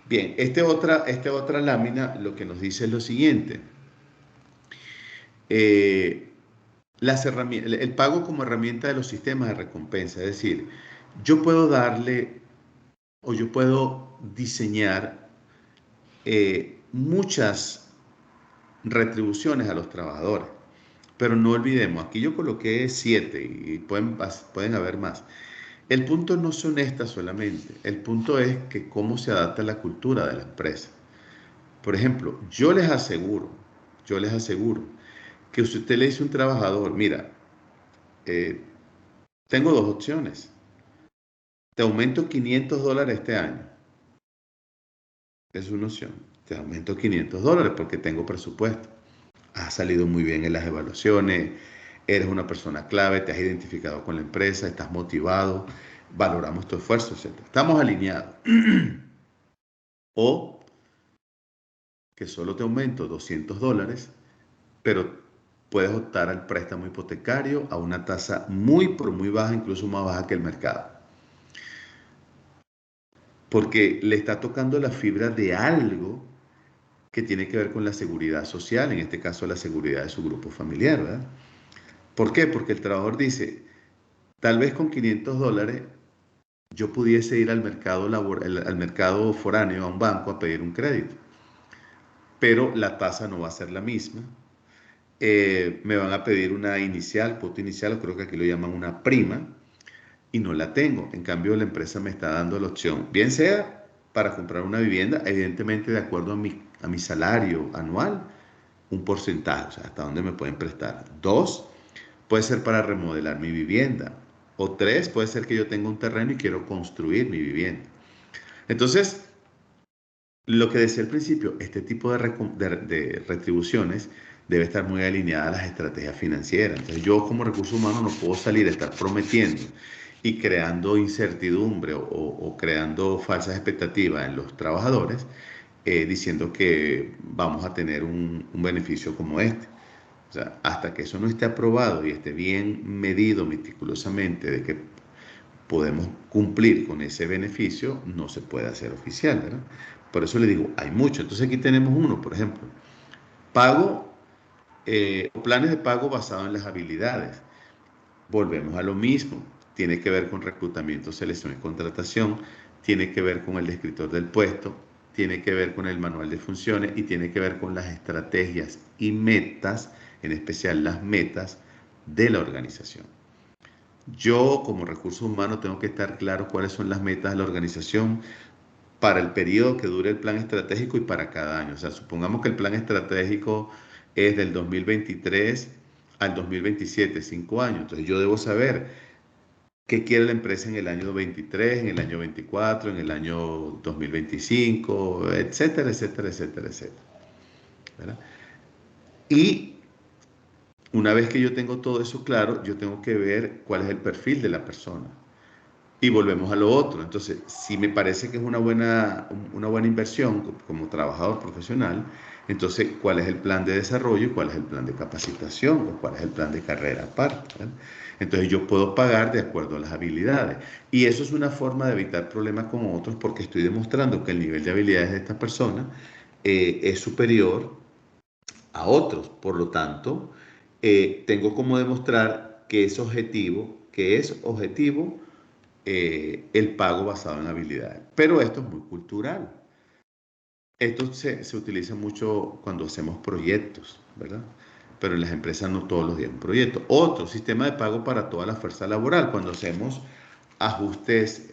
Bien, esta otra lámina lo que nos dice es lo siguiente. El pago como herramienta de los sistemas de recompensa, es decir, yo puedo darle o yo puedo diseñar muchas retribuciones a los trabajadores. Pero no olvidemos, aquí yo coloqué 7 y pueden haber más. El punto no son estas solamente, el punto es que cómo se adapta la cultura de la empresa. Por ejemplo, yo les aseguro que si usted le dice a un trabajador, mira, eh, tengo dos opciones, te aumento $500 este año, es una opción, te aumento $500 porque tengo presupuesto. Has salido muy bien en las evaluaciones, eres una persona clave, te has identificado con la empresa, estás motivado, valoramos tu esfuerzo, etc. Estamos alineados. O que solo te aumento $200, pero puedes optar al préstamo hipotecario a una tasa pero muy baja, incluso más baja que el mercado. Porque le está tocando la fibra de algo que tiene que ver con la seguridad social, en este caso la seguridad de su grupo familiar, ¿verdad? ¿Por qué? Porque el trabajador dice, tal vez con $500 yo pudiese ir al mercado foráneo, a un banco, a pedir un crédito, pero la tasa no va a ser la misma. Me van a pedir una inicial, cuota inicial, creo que aquí lo llaman una prima, y no la tengo. En cambio, la empresa me está dando la opción, bien sea para comprar una vivienda, evidentemente de acuerdo a mi salario anual, un porcentaje, o sea, hasta dónde me pueden prestar. Dos, puede ser para remodelar mi vivienda. O tres, puede ser que yo tenga un terreno y quiero construir mi vivienda. Entonces, lo que decía al principio, este tipo de retribuciones debe estar muy alineada a las estrategias financieras. Entonces, yo como recurso humano no puedo salir a estar prometiendo y creando incertidumbre o creando falsas expectativas en los trabajadores, diciendo que vamos a tener un beneficio como este. O sea, hasta que eso no esté aprobado y esté bien medido meticulosamente de que podemos cumplir con ese beneficio, no se puede hacer oficial, ¿verdad? Por eso le digo, hay mucho. Entonces aquí tenemos uno, por ejemplo, pago, planes de pago basados en las habilidades. Volvemos a lo mismo. Tiene que ver con reclutamiento, selección y contratación, tiene que ver con el descriptor del puesto, tiene que ver con el manual de funciones y tiene que ver con las estrategias y metas, en especial las metas de la organización. Yo como recurso humano tengo que estar claro cuáles son las metas de la organización para el periodo que dure el plan estratégico y para cada año. O sea, supongamos que el plan estratégico es del 2023 al 2027, 5 años. Entonces yo debo saber qué quiere la empresa en el año 23, en el año 24, en el año 2025, etcétera, etcétera, etcétera, etcétera. ¿Verdad? Y una vez que yo tengo todo eso claro, yo tengo que ver cuál es el perfil de la persona. Y volvemos a lo otro. Entonces, si me parece que es una buena inversión como trabajador profesional, entonces, ¿cuál es el plan de desarrollo y cuál es el plan de capacitación o cuál es el plan de carrera aparte? ¿Verdad? Entonces yo puedo pagar de acuerdo a las habilidades. Y eso es una forma de evitar problemas con otros porque estoy demostrando que el nivel de habilidades de esta persona es superior a otros. Por lo tanto, tengo como demostrar que es objetivo el pago basado en habilidades. Pero esto es muy cultural. Esto se utiliza mucho cuando hacemos proyectos, ¿verdad? Pero en las empresas no todos los días un proyecto. Otro sistema de pago para toda la fuerza laboral, cuando hacemos ajustes,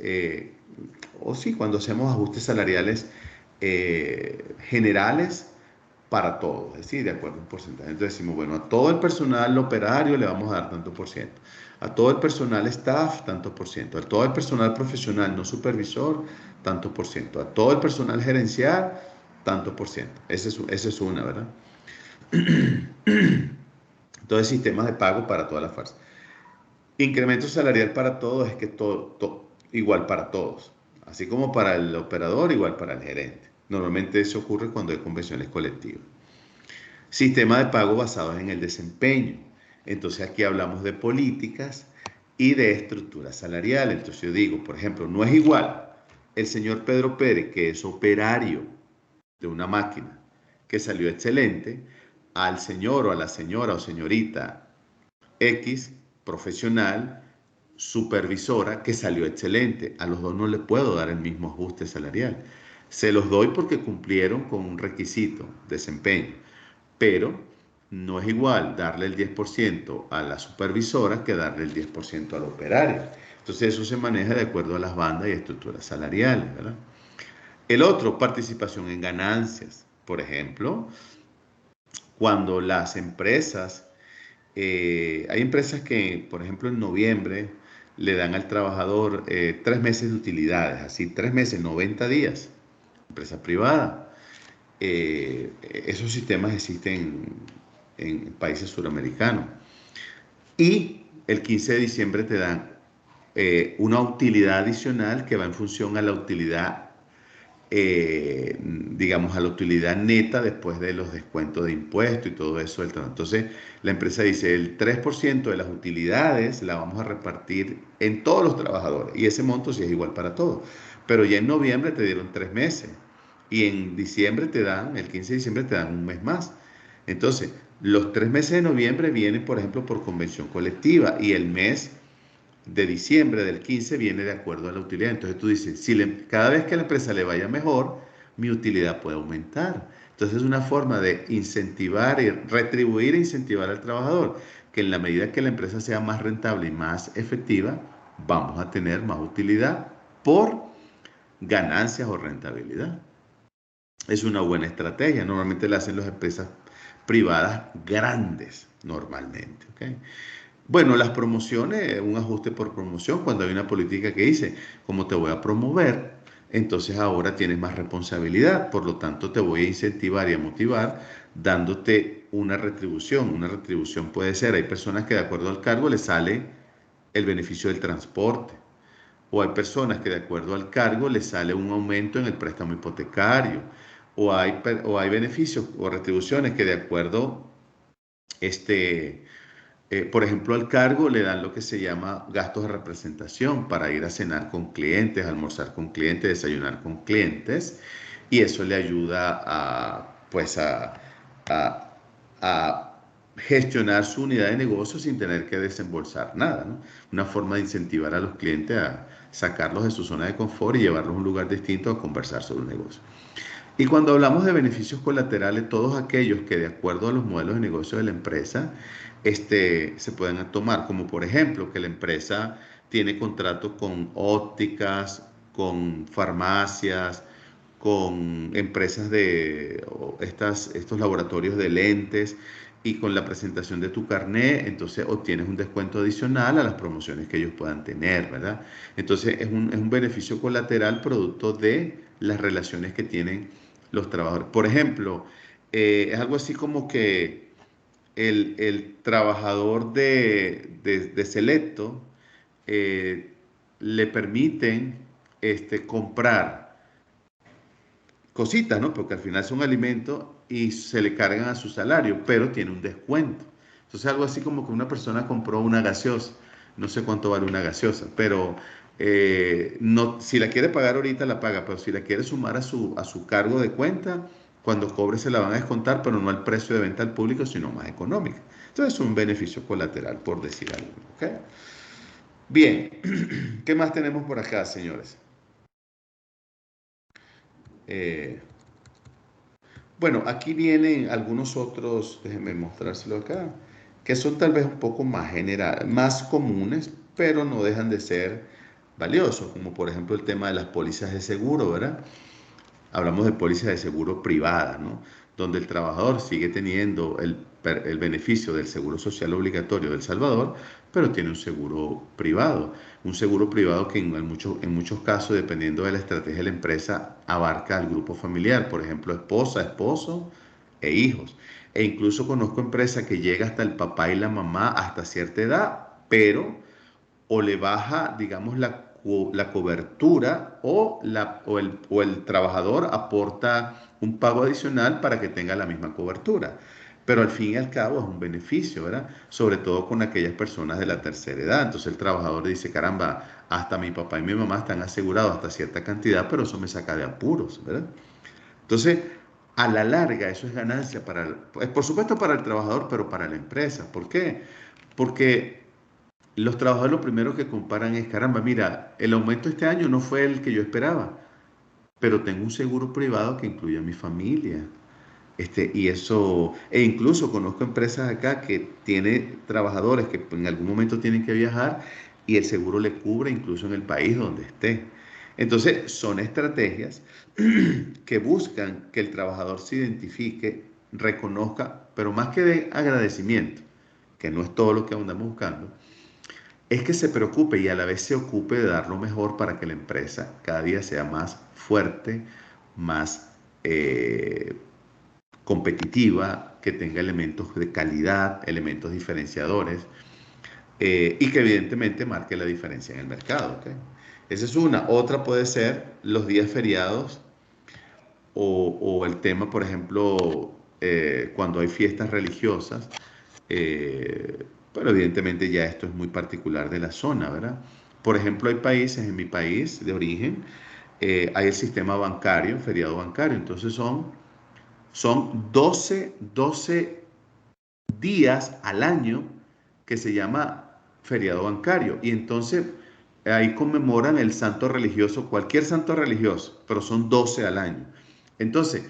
cuando hacemos ajustes salariales generales para todos, es decir, de acuerdo a un porcentaje. Entonces decimos, bueno, a todo el personal operario le vamos a dar tanto por ciento, a todo el personal staff tanto por ciento, a todo el personal profesional no supervisor tanto por ciento, a todo el personal gerencial tanto por ciento. Esa es una, ¿verdad? Entonces, sistemas de pago para toda la fuerza. Incremento salarial para todos es que todo igual para todos. Así como para el operador, igual para el gerente. Normalmente eso ocurre cuando hay convenciones colectivas. Sistema de pago basados en el desempeño. Entonces aquí hablamos de políticas y de estructura salarial. Entonces yo digo, por ejemplo, no es igual el señor Pedro Pérez, que es operario de una máquina, que salió excelente, al señor o a la señora o señorita X, profesional, supervisora, que salió excelente. A los dos no le puedo dar el mismo ajuste salarial. Se los doy porque cumplieron con un requisito, desempeño. Pero no es igual darle el 10% a la supervisora que darle el 10% al operario. Entonces eso se maneja de acuerdo a las bandas y estructuras salariales, ¿verdad? El otro, participación en ganancias. Por ejemplo, cuando las empresas, hay empresas que, por ejemplo, en noviembre le dan al trabajador 3 meses de utilidades, así 3 meses, 90 días, empresa privada. Esos sistemas existen en países suramericanos. Y el 15 de diciembre te dan una utilidad adicional que va en función a la utilidad, digamos, a la utilidad neta después de los descuentos de impuestos y todo eso. Entonces, la empresa dice, el 3% de las utilidades la vamos a repartir en todos los trabajadores. Y ese monto sí es igual para todos. Pero ya en noviembre te dieron 3 meses. Y en diciembre el 15 de diciembre te dan un mes más. Entonces, los 3 meses de noviembre vienen, por ejemplo, por convención colectiva. Y el mes de diciembre del 15 viene de acuerdo a la utilidad. Entonces tú dices, si cada vez que a la empresa le vaya mejor, mi utilidad puede aumentar. Entonces es una forma de incentivar y retribuir e incentivar al trabajador, que en la medida que la empresa sea más rentable y más efectiva, vamos a tener más utilidad por ganancias o rentabilidad. Es una buena estrategia. Normalmente la hacen las empresas privadas grandes, normalmente. ¿Okay? Bueno, las promociones, un ajuste por promoción, cuando hay una política que dice, como te voy a promover, entonces ahora tienes más responsabilidad, por lo tanto te voy a incentivar y a motivar dándote una retribución. Una retribución puede ser, hay personas que de acuerdo al cargo les sale el beneficio del transporte, o hay personas que de acuerdo al cargo les sale un aumento en el préstamo hipotecario, o hay beneficios o retribuciones que de acuerdo este, por ejemplo, al cargo le dan lo que se llama gastos de representación para ir a cenar con clientes, almorzar con clientes, desayunar con clientes, y eso le ayuda a, a gestionar su unidad de negocio sin tener que desembolsar nada, ¿no? Una forma de incentivar a los clientes a sacarlos de su zona de confort y llevarlos a un lugar distinto a conversar sobre un negocio. Y cuando hablamos de beneficios colaterales, todos aquellos que de acuerdo a los modelos de negocio de la empresa se pueden tomar, como por ejemplo que la empresa tiene contrato con ópticas, con farmacias, con empresas estos laboratorios de lentes, y con la presentación de tu carnet, entonces obtienes un descuento adicional a las promociones que ellos puedan tener, ¿verdad? Entonces es un beneficio colateral producto de las relaciones que tienen los trabajadores. Por ejemplo, es algo así como que el trabajador de Selecto le permiten comprar cositas, ¿no? Porque al final son alimentos y se le cargan a su salario, pero tiene un descuento. Entonces algo así como que una persona compró una gaseosa. no sé cuánto vale una gaseosa, pero no, si la quiere pagar ahorita la paga, pero si la quiere sumar a su cargo de cuenta, cuando cobre se la van a descontar, pero no al precio de venta al público, sino más económica. Entonces es un beneficio colateral, por decir algo. ¿Ok? Bien, ¿qué más tenemos por acá, señores? Eh, bueno, aquí vienen algunos otros, déjenme mostrárselo acá, que son tal vez un poco más generales, más comunes, pero no dejan de ser valiosos, como por ejemplo el tema de las pólizas de seguro, ¿verdad? Hablamos de pólizas de seguro privadas, ¿no? Donde el trabajador sigue teniendo el beneficio del seguro social obligatorio del Salvador, pero tiene un seguro privado que en muchos casos, dependiendo de la estrategia de la empresa, abarca al grupo familiar, por ejemplo, esposa, esposo e hijos. E incluso conozco empresas que llega hasta el papá y la mamá hasta cierta edad, pero o le baja, digamos, la cobertura o el trabajador aporta un pago adicional para que tenga la misma cobertura. Pero al fin y al cabo es un beneficio, ¿verdad? Sobre todo con aquellas personas de la tercera edad. Entonces el trabajador dice, caramba, hasta mi papá y mi mamá están asegurados hasta cierta cantidad, pero eso me saca de apuros, ¿verdad? Entonces, a la larga, eso es ganancia por supuesto para el trabajador, pero para la empresa. ¿Por qué? Porque los trabajadores lo primero que comparan es, caramba, mira, el aumento este año no fue el que yo esperaba, pero tengo un seguro privado que incluye a mi familia. Y eso, e incluso conozco empresas acá que tiene trabajadores que en algún momento tienen que viajar y el seguro le cubre incluso en el país donde esté. Entonces, son estrategias que buscan que el trabajador se identifique, reconozca, pero más que de agradecimiento, que no es todo lo que andamos buscando, es que se preocupe y a la vez se ocupe de dar lo mejor para que la empresa cada día sea más fuerte, más competitiva, que tenga elementos de calidad, elementos diferenciadores y que evidentemente marque la diferencia en el mercado. ¿Okay? Esa es una. Otra puede ser los días feriados o el tema, por ejemplo, cuando hay fiestas religiosas, pero evidentemente ya esto es muy particular de la zona, ¿verdad? Por ejemplo, hay países, en mi país de origen, hay el sistema bancario, feriado bancario, entonces son 12 días al año que se llama feriado bancario. Y entonces ahí conmemoran el santo religioso, cualquier santo religioso, pero son 12 al año. Entonces,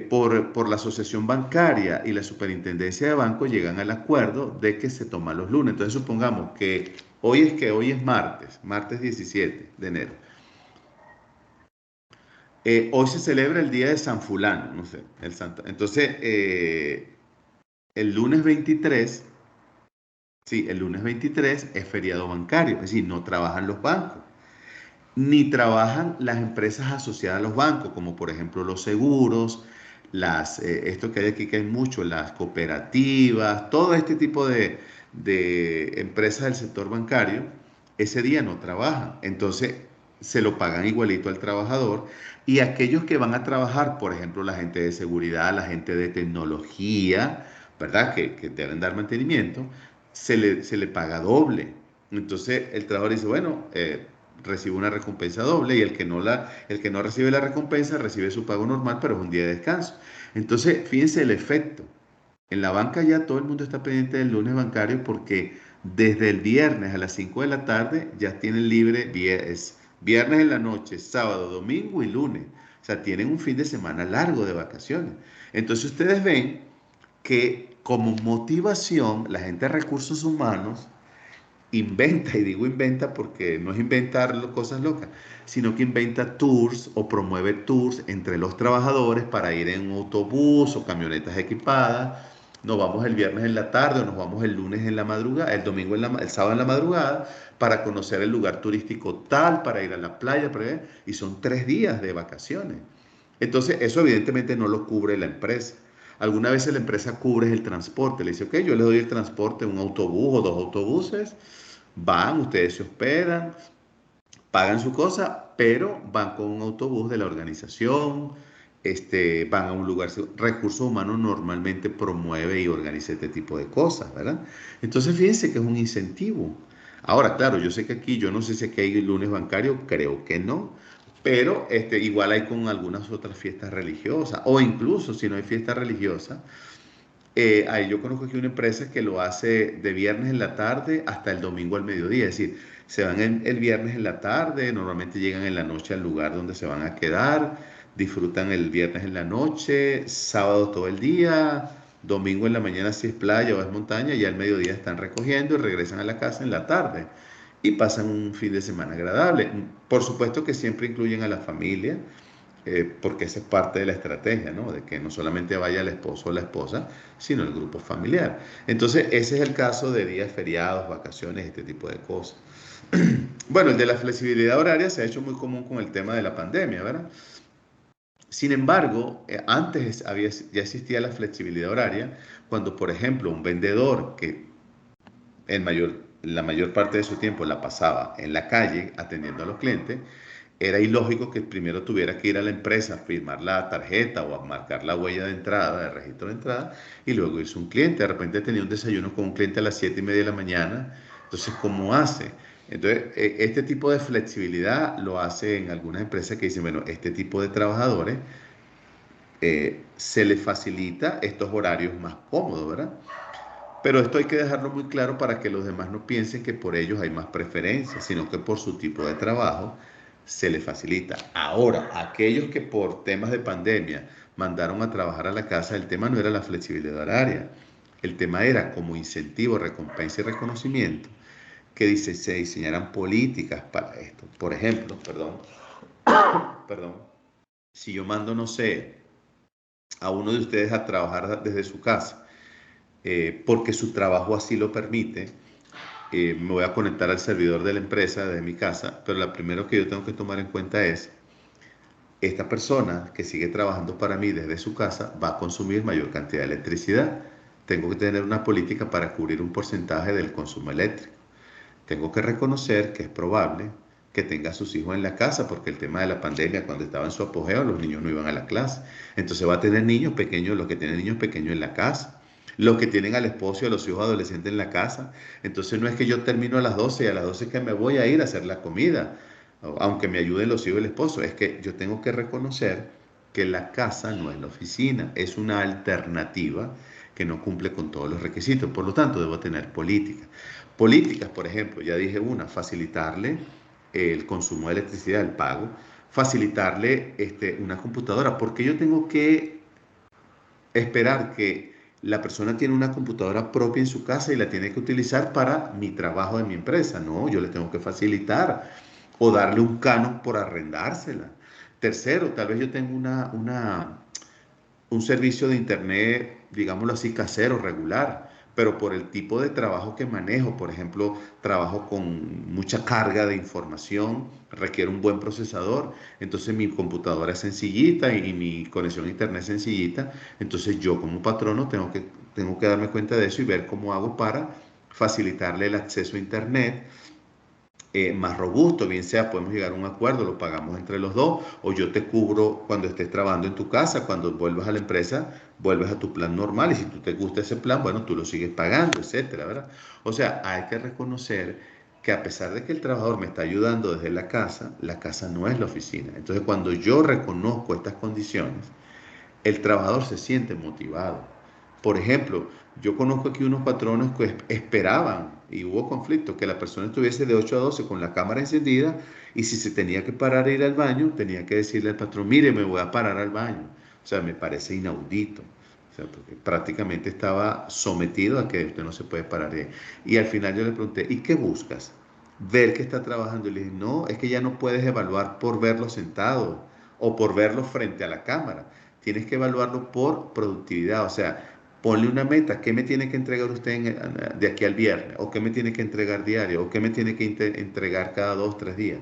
por la asociación bancaria y la superintendencia de bancos llegan al acuerdo de que se toman los lunes. Entonces, supongamos que hoy es martes 17 de enero. Hoy se celebra el día de San Fulano, no sé, el santo. Entonces, el lunes 23. Sí, el lunes 23 es feriado bancario, es decir, no trabajan los bancos, ni trabajan las empresas asociadas a los bancos, como por ejemplo los seguros, esto que hay aquí que hay mucho, las cooperativas, todo este tipo de empresas del sector bancario, ese día no trabajan. Entonces se lo pagan igualito al trabajador y aquellos que van a trabajar, por ejemplo, la gente de seguridad, la gente de tecnología, ¿verdad? Que deben dar mantenimiento, se le paga doble. Entonces el trabajador dice, bueno, recibe una recompensa doble y el que no recibe la recompensa recibe su pago normal, pero es un día de descanso. Entonces, fíjense el efecto. En la banca ya todo el mundo está pendiente del lunes bancario porque desde el viernes a las 5 de la tarde ya tienen libre viernes en la noche, sábado, domingo y lunes. O sea, tienen un fin de semana largo de vacaciones. Entonces ustedes ven que como motivación la gente de recursos humanos inventa, y digo inventa porque no es inventar cosas locas, sino que inventa tours o promueve tours entre los trabajadores para ir en un autobús o camionetas equipadas. Nos vamos el viernes en la tarde o nos vamos el lunes en la madrugada, el domingo el sábado en la madrugada para conocer el lugar turístico tal, para ir a la playa, y son 3 días de vacaciones. Entonces, eso evidentemente no lo cubre la empresa. Alguna vez la empresa cubre el transporte, le dice, ok, yo le doy el transporte, un autobús o 2 autobuses, van, ustedes se hospedan, pagan su cosa, pero van con un autobús de la organización, van a un lugar. Recursos Humanos normalmente promueve y organiza este tipo de cosas, ¿verdad? Entonces, fíjense que es un incentivo. Ahora, claro, yo sé que aquí, yo no sé si aquí hay lunes bancario, creo que no, pero igual hay con algunas otras fiestas religiosas, o incluso si no hay fiesta religiosa, ahí yo conozco aquí una empresa que lo hace de viernes en la tarde hasta el domingo al mediodía, es decir, se van el viernes en la tarde, normalmente llegan en la noche al lugar donde se van a quedar, disfrutan el viernes en la noche, sábado todo el día, domingo en la mañana si es playa o es montaña, y al mediodía están recogiendo y regresan a la casa en la tarde y pasan un fin de semana agradable. Por supuesto que siempre incluyen a la familia, porque esa es parte de la estrategia, ¿no? De que no solamente vaya el esposo o la esposa, sino el grupo familiar. Entonces, ese es el caso de días feriados, vacaciones, este tipo de cosas. Bueno, el de la flexibilidad horaria se ha hecho muy común con el tema de la pandemia, ¿verdad? Sin embargo, antes ya existía la flexibilidad horaria cuando, por ejemplo, un vendedor que la mayor parte de su tiempo la pasaba en la calle atendiendo a los clientes, era ilógico que primero tuviera que ir a la empresa a firmar la tarjeta o a marcar la huella de entrada, de registro de entrada, y luego irse un cliente. De repente tenía un desayuno con un cliente a las 7:30 de la mañana. Entonces, ¿cómo hace? Entonces, este tipo de flexibilidad lo hace en algunas empresas que dicen, bueno, este tipo de trabajadores se les facilita estos horarios más cómodos, ¿verdad? Pero esto hay que dejarlo muy claro para que los demás no piensen que por ellos hay más preferencia, sino que por su tipo de trabajo se les facilita. Ahora, aquellos que por temas de pandemia mandaron a trabajar a la casa, el tema no era la flexibilidad horaria, el tema era como incentivo, recompensa y reconocimiento, que dice, se diseñaran políticas para esto. Por ejemplo, perdón, si yo mando, no sé, a uno de ustedes a trabajar desde su casa, porque su trabajo así lo permite, me voy a conectar al servidor de la empresa de mi casa, pero lo primero que yo tengo que tomar en cuenta es, esta persona que sigue trabajando para mí desde su casa va a consumir mayor cantidad de electricidad. Tengo que tener una política para cubrir un porcentaje del consumo eléctrico. Tengo que reconocer que es probable que tenga a sus hijos en la casa, porque el tema de la pandemia, cuando estaba en su apogeo, los niños no iban a la clase. Entonces va a tener niños pequeños, los que tienen niños pequeños en la casa, los que tienen al esposo y a los hijos adolescentes en la casa. Entonces no es que yo termino a las 12 y a las 12 que me voy a ir a hacer la comida, aunque me ayuden los hijos y el esposo. Es que yo tengo que reconocer que la casa no es la oficina, es una alternativa que no cumple con todos los requisitos. Por lo tanto, debo tener políticas. Políticas, por ejemplo, ya dije una, facilitarle el consumo de electricidad, el pago, facilitarle una computadora, porque yo tengo que esperar que la persona tiene una computadora propia en su casa y la tiene que utilizar para mi trabajo de mi empresa. No, yo le tengo que facilitar o darle un canon por arrendársela. Tercero, tal vez yo tengo un servicio de internet, digámoslo así, casero, regular, pero por el tipo de trabajo que manejo, por ejemplo, trabajo con mucha carga de información, requiere un buen procesador, entonces mi computadora es sencillita y mi conexión a internet es sencillita, entonces yo como patrono tengo que darme cuenta de eso y ver cómo hago para facilitarle el acceso a internet más robusto, bien sea podemos llegar a un acuerdo, lo pagamos entre los dos, o yo te cubro cuando estés trabajando en tu casa, cuando vuelvas a la empresa, vuelves a tu plan normal y si tú te gusta ese plan, bueno, tú lo sigues pagando, etcétera, ¿verdad? O sea, hay que reconocer que a pesar de que el trabajador me está ayudando desde la casa no es la oficina. Entonces, cuando yo reconozco estas condiciones, el trabajador se siente motivado. Por ejemplo, yo conozco aquí unos patronos que esperaban y hubo conflicto que la persona estuviese de 8 a 12 con la cámara encendida y si se tenía que parar a ir al baño, tenía que decirle al patrón, mire, me voy a parar al baño. O sea, me parece inaudito. O sea, porque prácticamente estaba sometido a que usted no se puede parar de ahí. Y al final yo le pregunté, ¿y qué buscas? Ver que está trabajando. Y le dije, no, es que ya no puedes evaluar por verlo sentado o por verlo frente a la cámara. Tienes que evaluarlo por productividad, o sea, ponle una meta, ¿qué me tiene que entregar usted de aquí al viernes? ¿O qué me tiene que entregar diario? ¿O qué me tiene que entregar cada 2, 3 días?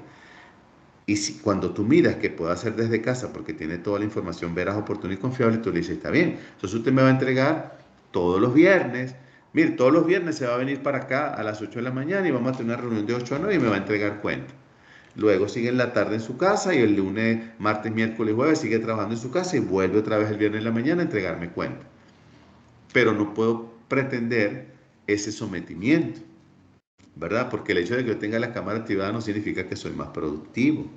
Y si, cuando tú miras que puedo hacer desde casa, porque tiene toda la información veraz, oportuna y confiable, tú le dices, está bien, entonces usted me va a entregar todos los viernes, mire, todos los viernes se va a venir para acá a las 8 de la mañana y vamos a tener una reunión de 8 a 9 y me va a entregar cuenta. Luego sigue en la tarde en su casa y el lunes, martes, miércoles, jueves sigue trabajando en su casa y vuelve otra vez el viernes en la mañana a entregarme cuenta. Pero no puedo pretender ese sometimiento. ¿verdad? Porque el hecho de que yo tenga la cámara activada no significa que soy más productivo.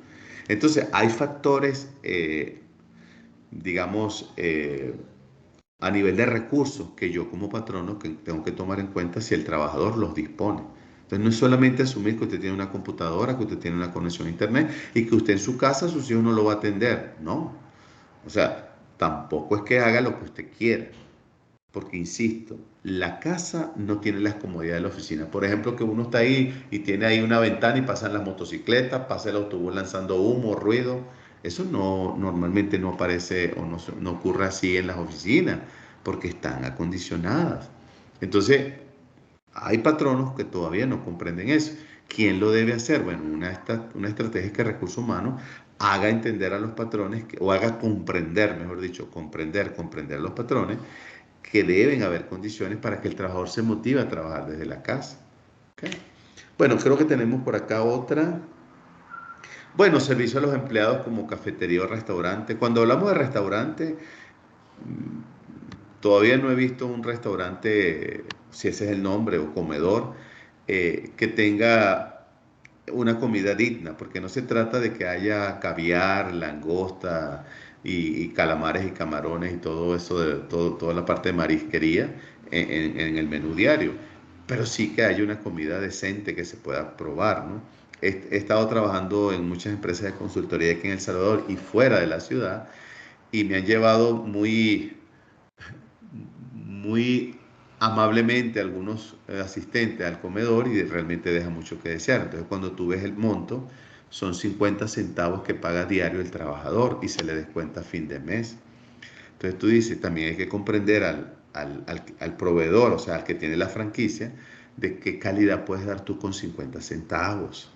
Entonces, hay factores, digamos, a nivel de recursos que yo como patrono que tengo que tomar en cuenta si el trabajador los dispone. Entonces, no es solamente asumir que usted tiene una computadora, que usted tiene una conexión a internet y que usted en su casa, sus hijos no lo va a atender. No. O sea, tampoco es que haga lo que usted quiera. Porque, insisto, la casa no tiene las comodidades de la oficina. Por ejemplo, que uno está ahí y tiene ahí una ventana y pasan las motocicletas, pasa el autobús lanzando humo, ruido. Eso no, normalmente no aparece o no ocurre así en las oficinas, porque están acondicionadas. Entonces, hay patronos que todavía no comprenden eso. ¿Quién lo debe hacer? Bueno, una estrategia que Recursos Humanos haga entender a los patrones, o haga comprender, mejor dicho, comprender a los patrones que deben haber condiciones para que el trabajador se motive a trabajar desde la casa. ¿Okay? Bueno, creo que tenemos por acá otra. Bueno, servicio a los empleados como cafetería o restaurante. Cuando hablamos de restaurante, todavía no he visto un restaurante, si ese es el nombre, o comedor, que tenga una comida digna, porque no se trata de que haya caviar, langosta y calamares y camarones y todo eso, toda la parte de marisquería en el menú diario, pero sí que haya una comida decente que se pueda probar, ¿no? He estado trabajando en muchas empresas de consultoría aquí en El Salvador y fuera de la ciudad y me han llevado muy amablemente algunos asistentes al comedor y realmente deja mucho que desear. Entonces, cuando tú ves el monto, son 50 centavos que paga diario el trabajador y se le descuenta a fin de mes. Entonces, tú dices, también hay que comprender al proveedor, o sea, al que tiene la franquicia, de qué calidad puedes dar tú con 50 centavos.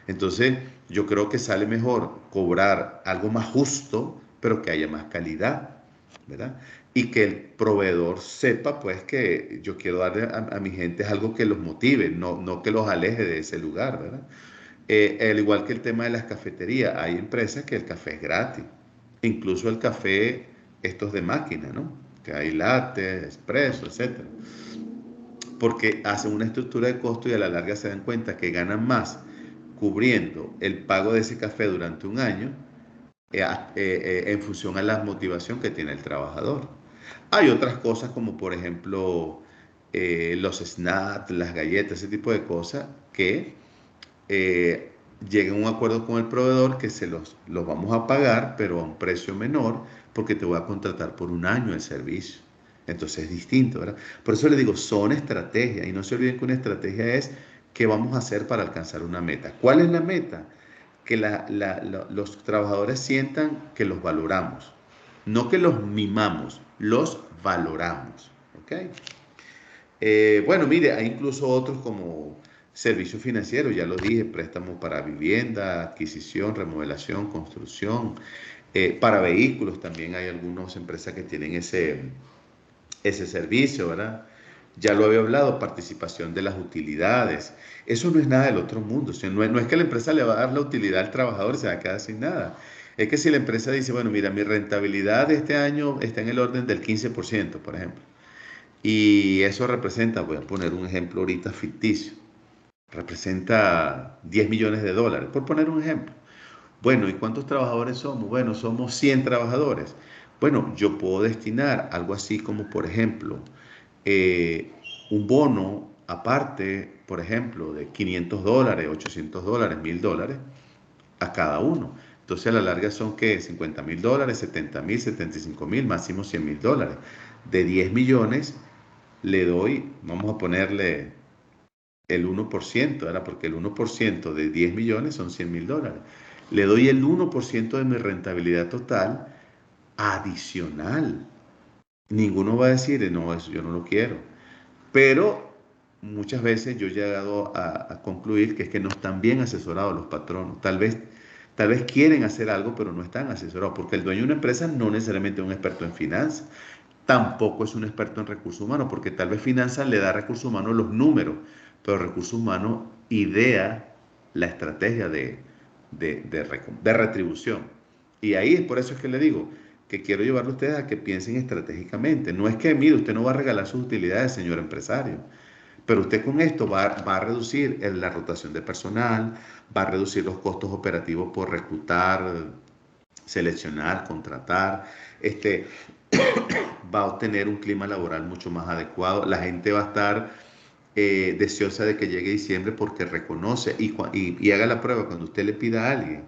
Entonces, yo creo que sale mejor cobrar algo más justo, pero que haya más calidad, ¿verdad? Y que el proveedor sepa, pues, que yo quiero darle a mi gente algo que los motive, no que los aleje de ese lugar, ¿verdad? Al igual que el tema de las cafeterías, hay empresas que el café es gratis, incluso el café, estos de máquina, ¿no? Que hay latte, espresso, etcétera, porque hacen una estructura de costo y a la larga se dan cuenta que ganan más cubriendo el pago de ese café durante un año en función a la motivación que tiene el trabajador. Hay otras cosas como por ejemplo los snacks, las galletas, ese tipo de cosas que eh, lleguen a un acuerdo con el proveedor que los vamos a pagar, pero a un precio menor, porque te voy a contratar por un año el servicio. Entonces es distinto, ¿verdad? Por eso le digo, son estrategias, y no se olviden que una estrategia es qué vamos a hacer para alcanzar una meta. ¿Cuál es la meta? Que los trabajadores sientan que los valoramos, no que los mimamos, los valoramos. ¿Ok? Bueno, mire, hay incluso otros como servicios financieros, ya lo dije, préstamos para vivienda, adquisición, remodelación, construcción, para vehículos también hay algunas empresas que tienen ese servicio, ¿verdad? Ya lo había hablado, participación de las utilidades. Eso no es nada del otro mundo. O sea, no es que la empresa le va a dar la utilidad al trabajador y se va a quedar sin nada. Es que si la empresa dice, bueno, mira, mi rentabilidad de este año está en el orden del 15%, por ejemplo. Y eso representa, voy a poner un ejemplo ahorita ficticio, representa 10 millones de dólares, por poner un ejemplo. Bueno, ¿y cuántos trabajadores somos? Bueno, somos 100 trabajadores. Bueno, yo puedo destinar algo así como, por ejemplo, eh, un bono aparte, por ejemplo, de 500 dólares, 800 dólares, 1000 dólares a cada uno. Entonces a la larga son que 50.000 dólares, 70.000, 75.000, máximo 100.000 dólares. De 10 millones le doy, vamos a ponerle el 1%, ¿verdad? Porque el 1% de 10 millones son 100.000 dólares. Le doy el 1% de mi rentabilidad total adicional. Ninguno va a decir, no, eso yo no lo quiero. Pero muchas veces yo he llegado a concluir que es que no están bien asesorados los patronos. Tal vez quieren hacer algo, pero no están asesorados, porque el dueño de una empresa no necesariamente es un experto en finanzas, tampoco es un experto en recursos humanos, porque tal vez finanzas le da a recursos humanos los números, pero recursos humanos idea la estrategia de retribución. Y ahí es por eso es que le digo que quiero llevarle a ustedes a que piensen estratégicamente. No es que, mire, usted no va a regalar sus utilidades, señor empresario, Pero usted con esto va a reducir la rotación de personal, va a reducir los costos operativos por reclutar, seleccionar, contratar, va a obtener un clima laboral mucho más adecuado. La gente va a estar deseosa de que llegue diciembre porque reconoce y haga la prueba cuando usted le pida a alguien,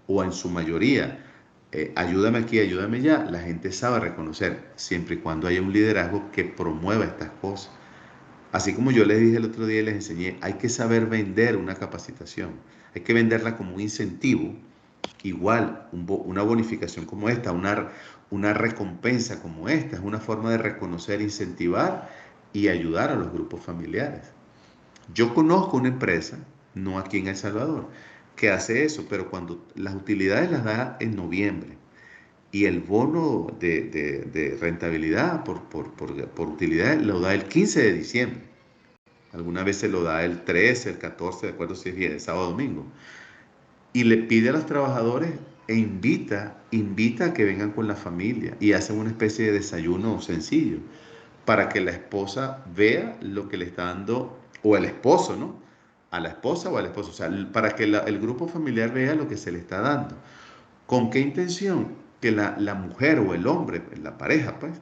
o en su mayoría, ayúdame aquí, ayúdame allá, la gente sabe reconocer, siempre y cuando haya un liderazgo que promueva estas cosas. Así como yo les dije el otro día y les enseñé, hay que saber vender una capacitación, hay que venderla como un incentivo, igual una bonificación como esta, una recompensa como esta, es una forma de reconocer, incentivar y ayudar a los grupos familiares. Yo conozco una empresa, no aquí en El Salvador, que hace eso, pero cuando las utilidades las da en noviembre y el bono de rentabilidad por utilidades lo da el 15 de diciembre. Alguna vez se lo da el 13, el 14, de acuerdo si es bien, sábado o domingo. Y le pide a los trabajadores e invita a que vengan con la familia y hacen una especie de desayuno sencillo para que la esposa vea lo que le está dando, o el esposo, ¿no? A la esposa o al esposo, o sea, para que el grupo familiar vea lo que se le está dando. ¿Con qué intención? Que la mujer o el hombre, la pareja, pues,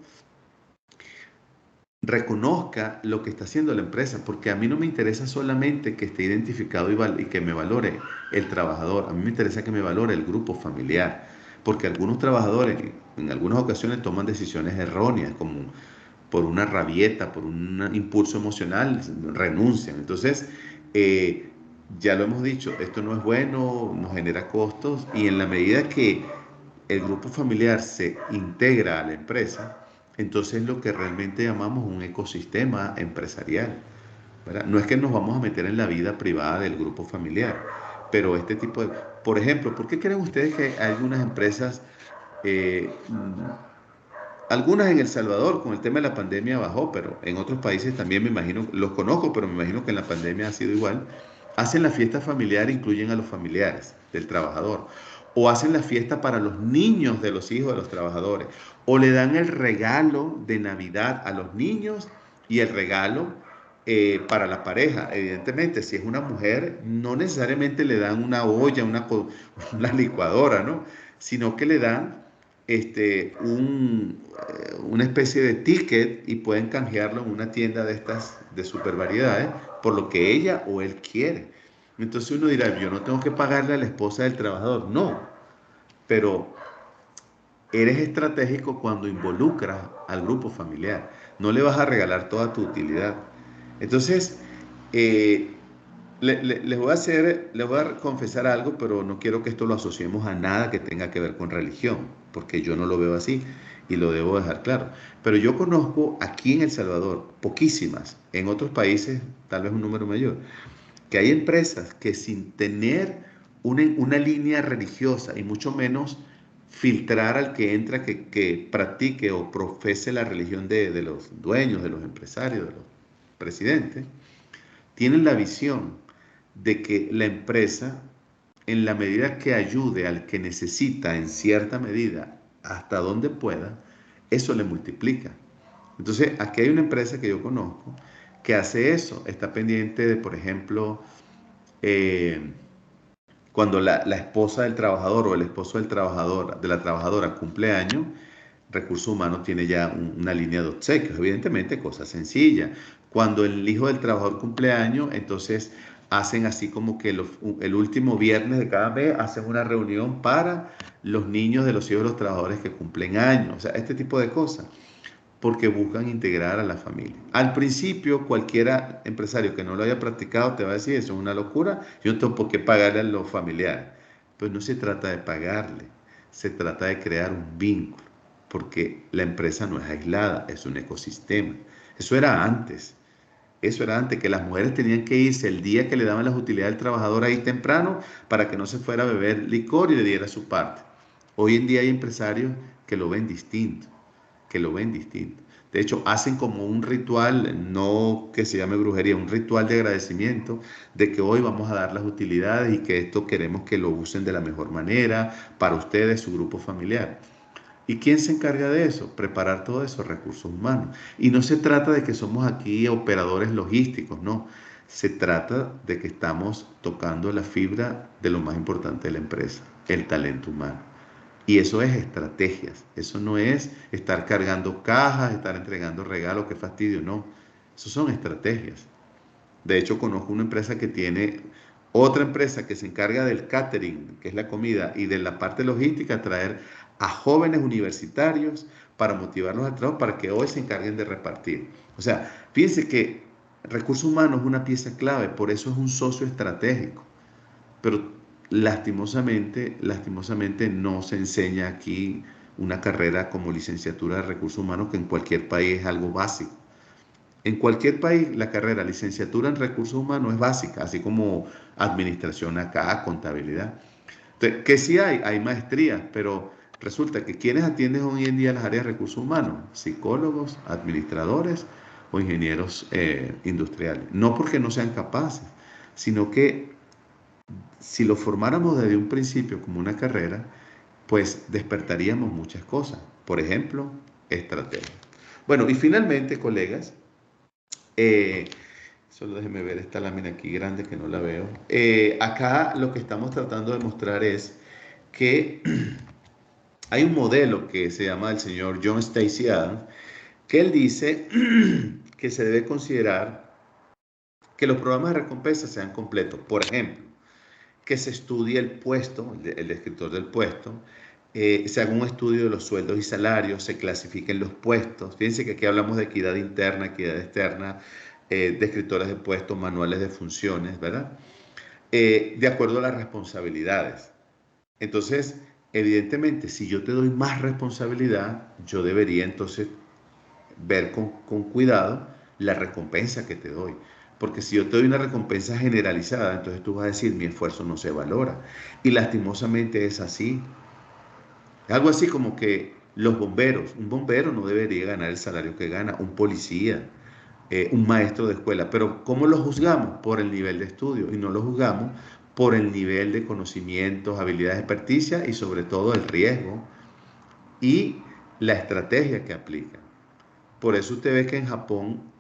reconozca lo que está haciendo la empresa, porque a mí no me interesa solamente que esté identificado y que me valore el trabajador, a mí me interesa que me valore el grupo familiar, porque algunos trabajadores en algunas ocasiones toman decisiones erróneas, como por una rabieta, por un impulso emocional, renuncian. Entonces, eh, ya lo hemos dicho, esto no es bueno, nos genera costos y en la medida que el grupo familiar se integra a la empresa, entonces lo que realmente llamamos un ecosistema empresarial, ¿verdad? No es que nos vamos a meter en la vida privada del grupo familiar, pero este tipo de... Por ejemplo, ¿por qué creen ustedes que hay algunas empresas, eh, algunas en El Salvador con el tema de la pandemia bajó, pero en otros países también me imagino, los conozco, pero me imagino que en la pandemia ha sido igual, hacen la fiesta familiar, incluyen a los familiares del trabajador, o hacen la fiesta para los niños de los hijos de los trabajadores, o le dan el regalo de Navidad a los niños y el regalo para la pareja. Evidentemente, si es una mujer, no necesariamente le dan una olla, una licuadora, ¿no? Sino que le dan una especie de ticket y pueden canjearlo en una tienda de estas de super variedades por lo que ella o él quiere. Entonces uno dirá, yo no tengo que pagarle a la esposa del trabajador. No, pero eres estratégico cuando involucras al grupo familiar. No le vas a regalar toda tu utilidad. Entonces, eh, les voy a confesar algo, pero no quiero que esto lo asociemos a nada que tenga que ver con religión, porque yo no lo veo así y lo debo dejar claro. Pero yo conozco aquí en El Salvador, poquísimas, en otros países tal vez un número mayor, que hay empresas que sin tener una línea religiosa y mucho menos filtrar al que entra que practique o profese la religión de los dueños, de los empresarios, de los presidentes, tienen la visión de que la empresa, en la medida que ayude al que necesita en cierta medida, hasta donde pueda, eso le multiplica. Entonces, aquí hay una empresa que yo conozco que hace eso, está pendiente de, por ejemplo, eh, cuando la esposa del trabajador o el esposo del trabajador, de la trabajadora cumple años, Recursos Humanos tiene ya una línea de obsequios, evidentemente cosa sencilla. Cuando el hijo del trabajador cumple años, entonces hacen así como que el último viernes de cada mes hacen una reunión para los niños de los hijos de los trabajadores que cumplen años, o sea, este tipo de cosas porque buscan integrar a la familia. Al principio, cualquier empresario que no lo haya practicado te va a decir, eso es una locura, yo no tengo por qué pagarle a los familiares. Pues no se trata de pagarle, se trata de crear un vínculo, porque la empresa no es aislada, es un ecosistema. Eso era antes. Eso era antes, que las mujeres tenían que irse el día que le daban las utilidades al trabajador ahí temprano para que no se fuera a beber licor y le diera su parte. Hoy en día hay empresarios que lo ven distinto, que lo ven distinto. De hecho, hacen como un ritual, no que se llame brujería, un ritual de agradecimiento de que hoy vamos a dar las utilidades y que esto queremos que lo usen de la mejor manera para ustedes, su grupo familiar. ¿Y quién se encarga de eso? Preparar todo eso, recursos humanos. Y no se trata de que somos aquí operadores logísticos, no. Se trata de que estamos tocando la fibra de lo más importante de la empresa, el talento humano. Y eso es estrategias. Eso no es estar cargando cajas, estar entregando regalos, qué fastidio, no. Eso son estrategias. De hecho, conozco una empresa que tiene otra empresa que se encarga del catering, que es la comida, y de la parte logística, traer a jóvenes universitarios para motivarlos al trabajo, para que hoy se encarguen de repartir. O sea, fíjense que recursos humanos es una pieza clave, por eso es un socio estratégico. Pero lastimosamente no se enseña aquí una carrera como licenciatura de recursos humanos, que en cualquier país es algo básico. En cualquier país, la carrera licenciatura en recursos humanos es básica, así como administración acá, contabilidad. Entonces, que sí hay maestrías, pero resulta que quienes atienden hoy en día las áreas de recursos humanos, psicólogos, administradores o ingenieros industriales. No porque no sean capaces, sino que si lo formáramos desde un principio como una carrera, pues despertaríamos muchas cosas. Por ejemplo, estrategia. Bueno, y finalmente, colegas, eh, solo déjeme ver esta lámina aquí grande que no la veo. Acá lo que estamos tratando de mostrar es que hay un modelo que se llama el señor John Stacy Adams, que él dice que se debe considerar que los programas de recompensa sean completos. Por ejemplo, que se estudie el puesto, el descriptor del puesto, se haga un estudio de los sueldos y salarios, se clasifiquen los puestos. Fíjense que aquí hablamos de equidad interna, equidad externa, descriptores de puestos, manuales de funciones, ¿verdad? De acuerdo a las responsabilidades. Entonces, evidentemente, si yo te doy más responsabilidad, yo debería entonces ver con cuidado la recompensa que te doy. Porque si yo te doy una recompensa generalizada, entonces tú vas a decir, mi esfuerzo no se valora. Y lastimosamente es así. Es algo así como que los bomberos, un bombero no debería ganar el salario que gana, un policía, un maestro de escuela. Pero ¿cómo lo juzgamos? Por el nivel de estudio. Y no lo juzgamos por el nivel de conocimientos, habilidades, experticia y sobre todo el riesgo y la estrategia que aplican. Por eso usted ve que en Japón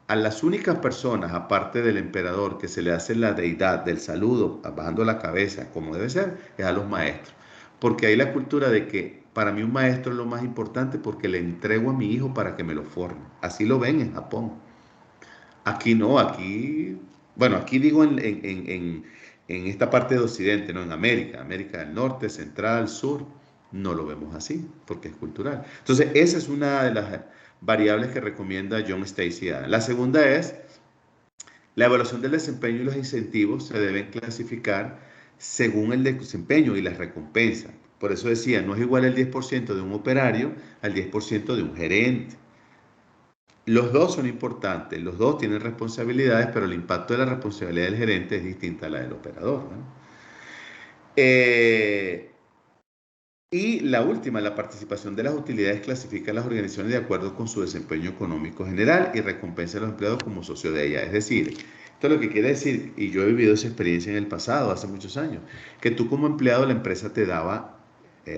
a las únicas personas, aparte del emperador, que se le hace la deidad del saludo, bajando la cabeza, como debe ser, es a los maestros. Porque hay la cultura de que para mí un maestro es lo más importante porque le entrego a mi hijo para que me lo forme. Así lo ven en Japón. Aquí no, aquí, bueno, aquí digo en esta parte de Occidente, no en América, América del Norte, Central, Sur, no lo vemos así, porque es cultural. Entonces, esa es una de las variables que recomienda John Stacy Adams. La segunda es, la evaluación del desempeño y los incentivos se deben clasificar según el desempeño y las recompensas. Por eso decía, no es igual el 10% de un operario al 10% de un gerente. Los dos son importantes, los dos tienen responsabilidades, pero el impacto de la responsabilidad del gerente es distinta a la del operador, ¿no? Eh, y la última, la participación de las utilidades clasifica a las organizaciones de acuerdo con su desempeño económico general y recompensa a los empleados como socios de ella. Es decir, esto es lo que quiere decir, y yo he vivido esa experiencia en el pasado, hace muchos años, que tú como empleado la empresa te daba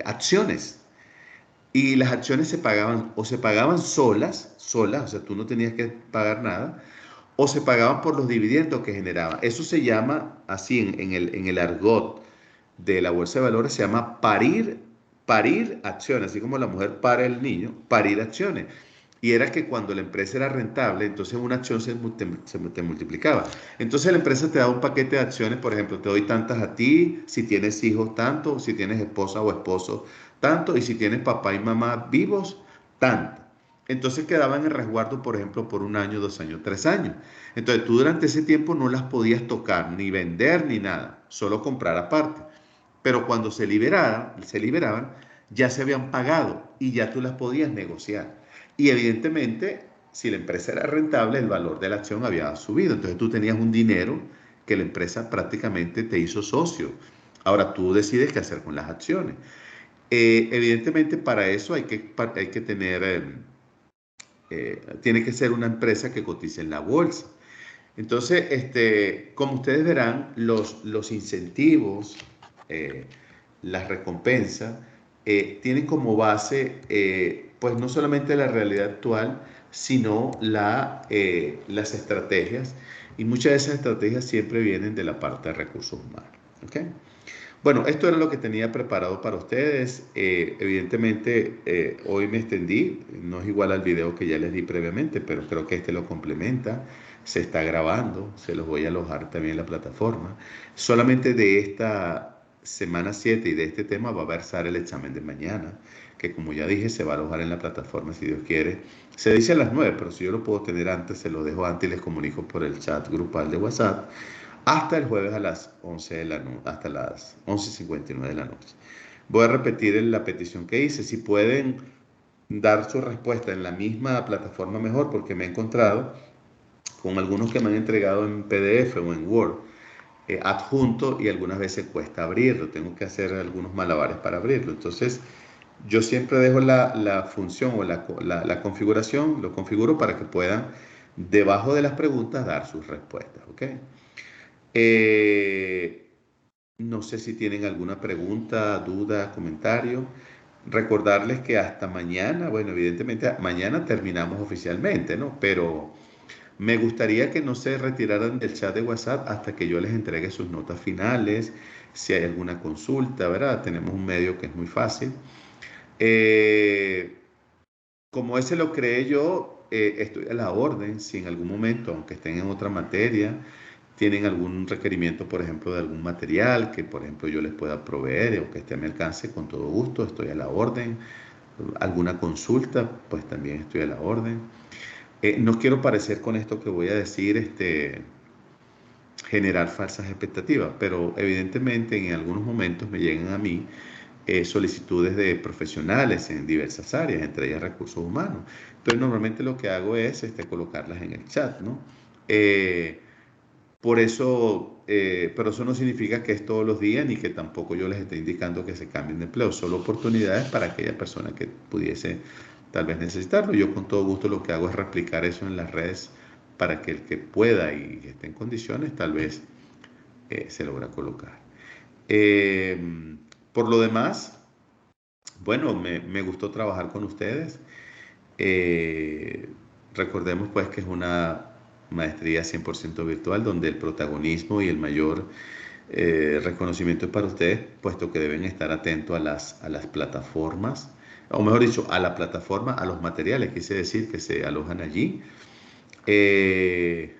acciones. Y las acciones se pagaban o se pagaban solas, o sea, tú no tenías que pagar nada, o se pagaban por los dividendos que generaba. Eso se llama, así en el argot de la bolsa de valores, se llama parir acciones, así como la mujer para el niño, parir acciones. Y era que cuando la empresa era rentable, entonces una acción se te multiplicaba. Entonces la empresa te da un paquete de acciones, por ejemplo, te doy tantas a ti, si tienes hijos tanto, si tienes esposa o esposo tanto, y si tienes papá y mamá vivos, tanto. Entonces quedaban en resguardo, por ejemplo, por un año, 2 años, 3 años. Entonces tú durante ese tiempo no las podías tocar, ni vender, ni nada, solo comprar aparte. Pero cuando se liberaban, ya se habían pagado y ya tú las podías negociar. Y evidentemente, si la empresa era rentable, el valor de la acción había subido. Entonces tú tenías un dinero que la empresa prácticamente te hizo socio. Ahora tú decides qué hacer con las acciones. Evidentemente para eso hay que tener, tiene que ser una empresa que cotice en la bolsa. Entonces, como ustedes verán, los incentivos, las recompensas, tienen como base, pues no solamente la realidad actual, sino las estrategias. Y muchas de esas estrategias siempre vienen de la parte de recursos humanos. ¿Ok? Bueno, esto era lo que tenía preparado para ustedes. Evidentemente, hoy me extendí, no es igual al video que ya les di previamente, pero creo que este lo complementa. Se está grabando, se los voy a alojar también en la plataforma. Solamente de esta semana 7 y de este tema va a versar el examen de mañana, que como ya dije, se va a alojar en la plataforma si Dios quiere. Se dice a las 9, pero si yo lo puedo tener antes, se lo dejo antes y les comunico por el chat grupal de WhatsApp hasta el jueves a las 11 de la noche, hasta las 11:59 de la noche. Voy a repetir la petición que hice. Si pueden dar su respuesta en la misma plataforma, mejor, porque me he encontrado con algunos que me han entregado en PDF o en Word adjunto y algunas veces cuesta abrirlo. Tengo que hacer algunos malabares para abrirlo. Entonces, yo siempre dejo la función o la configuración, lo configuro para que puedan, debajo de las preguntas, dar sus respuestas. ¿Ok? Eh, no sé si tienen alguna pregunta, duda, comentario. Recordarles que hasta mañana, bueno, evidentemente mañana terminamos oficialmente, ¿no? Pero me gustaría que no se retiraran del chat de WhatsApp hasta que yo les entregue sus notas finales, si hay alguna consulta, ¿verdad? Tenemos un medio que es muy fácil. Eh, como ese lo creé yo, estoy a la orden, si en algún momento, aunque estén en otra materia, tienen algún requerimiento, por ejemplo, de algún material que, por ejemplo, yo les pueda proveer o que esté a mi alcance, con todo gusto, estoy a la orden. Alguna consulta, pues también estoy a la orden. No quiero parecer con esto que voy a decir, generar falsas expectativas, pero evidentemente en algunos momentos me llegan a mí solicitudes de profesionales en diversas áreas, entre ellas recursos humanos. Entonces, normalmente lo que hago es colocarlas en el chat, ¿no? Eh, por eso, pero eso no significa que es todos los días ni que tampoco yo les esté indicando que se cambien de empleo, solo oportunidades para aquella persona que pudiese tal vez necesitarlo. Yo con todo gusto lo que hago es replicar eso en las redes para que el que pueda y esté en condiciones tal vez se logra colocar. Eh, por lo demás, bueno, me gustó trabajar con ustedes. Eh, recordemos pues que es una maestría 100% virtual donde el protagonismo y el mayor reconocimiento es para ustedes, puesto que deben estar atentos a las plataformas, o mejor dicho, a la plataforma, a los materiales, quise decir, que se alojan allí. Eh,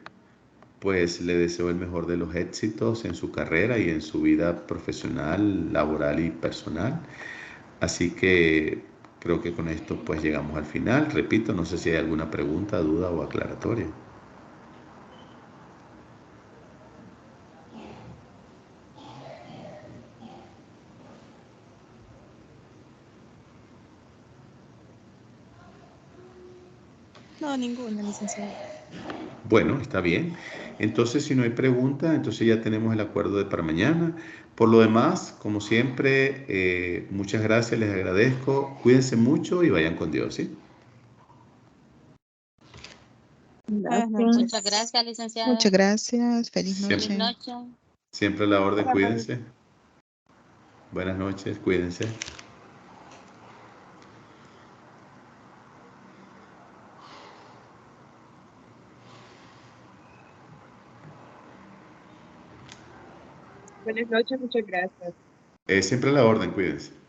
pues le deseo el mejor de los éxitos en su carrera y en su vida profesional, laboral y personal. Así que creo que con esto pues llegamos al final. Repito, no sé si hay alguna pregunta, duda o aclaratoria. No, ninguna, licenciado. Bueno, está bien. Entonces, si no hay pregunta, entonces ya tenemos el acuerdo de para mañana. Por lo demás, como siempre, muchas gracias, les agradezco. Cuídense mucho y vayan con Dios, ¿sí? Buenas Muchas noches. gracias, licenciado. Muchas gracias. Feliz Feliz Siempre, noche. noche. siempre a la orden, cuídense. Buenas noches, cuídense. Buenas noches, muchas gracias. Siempre a la orden, cuídense.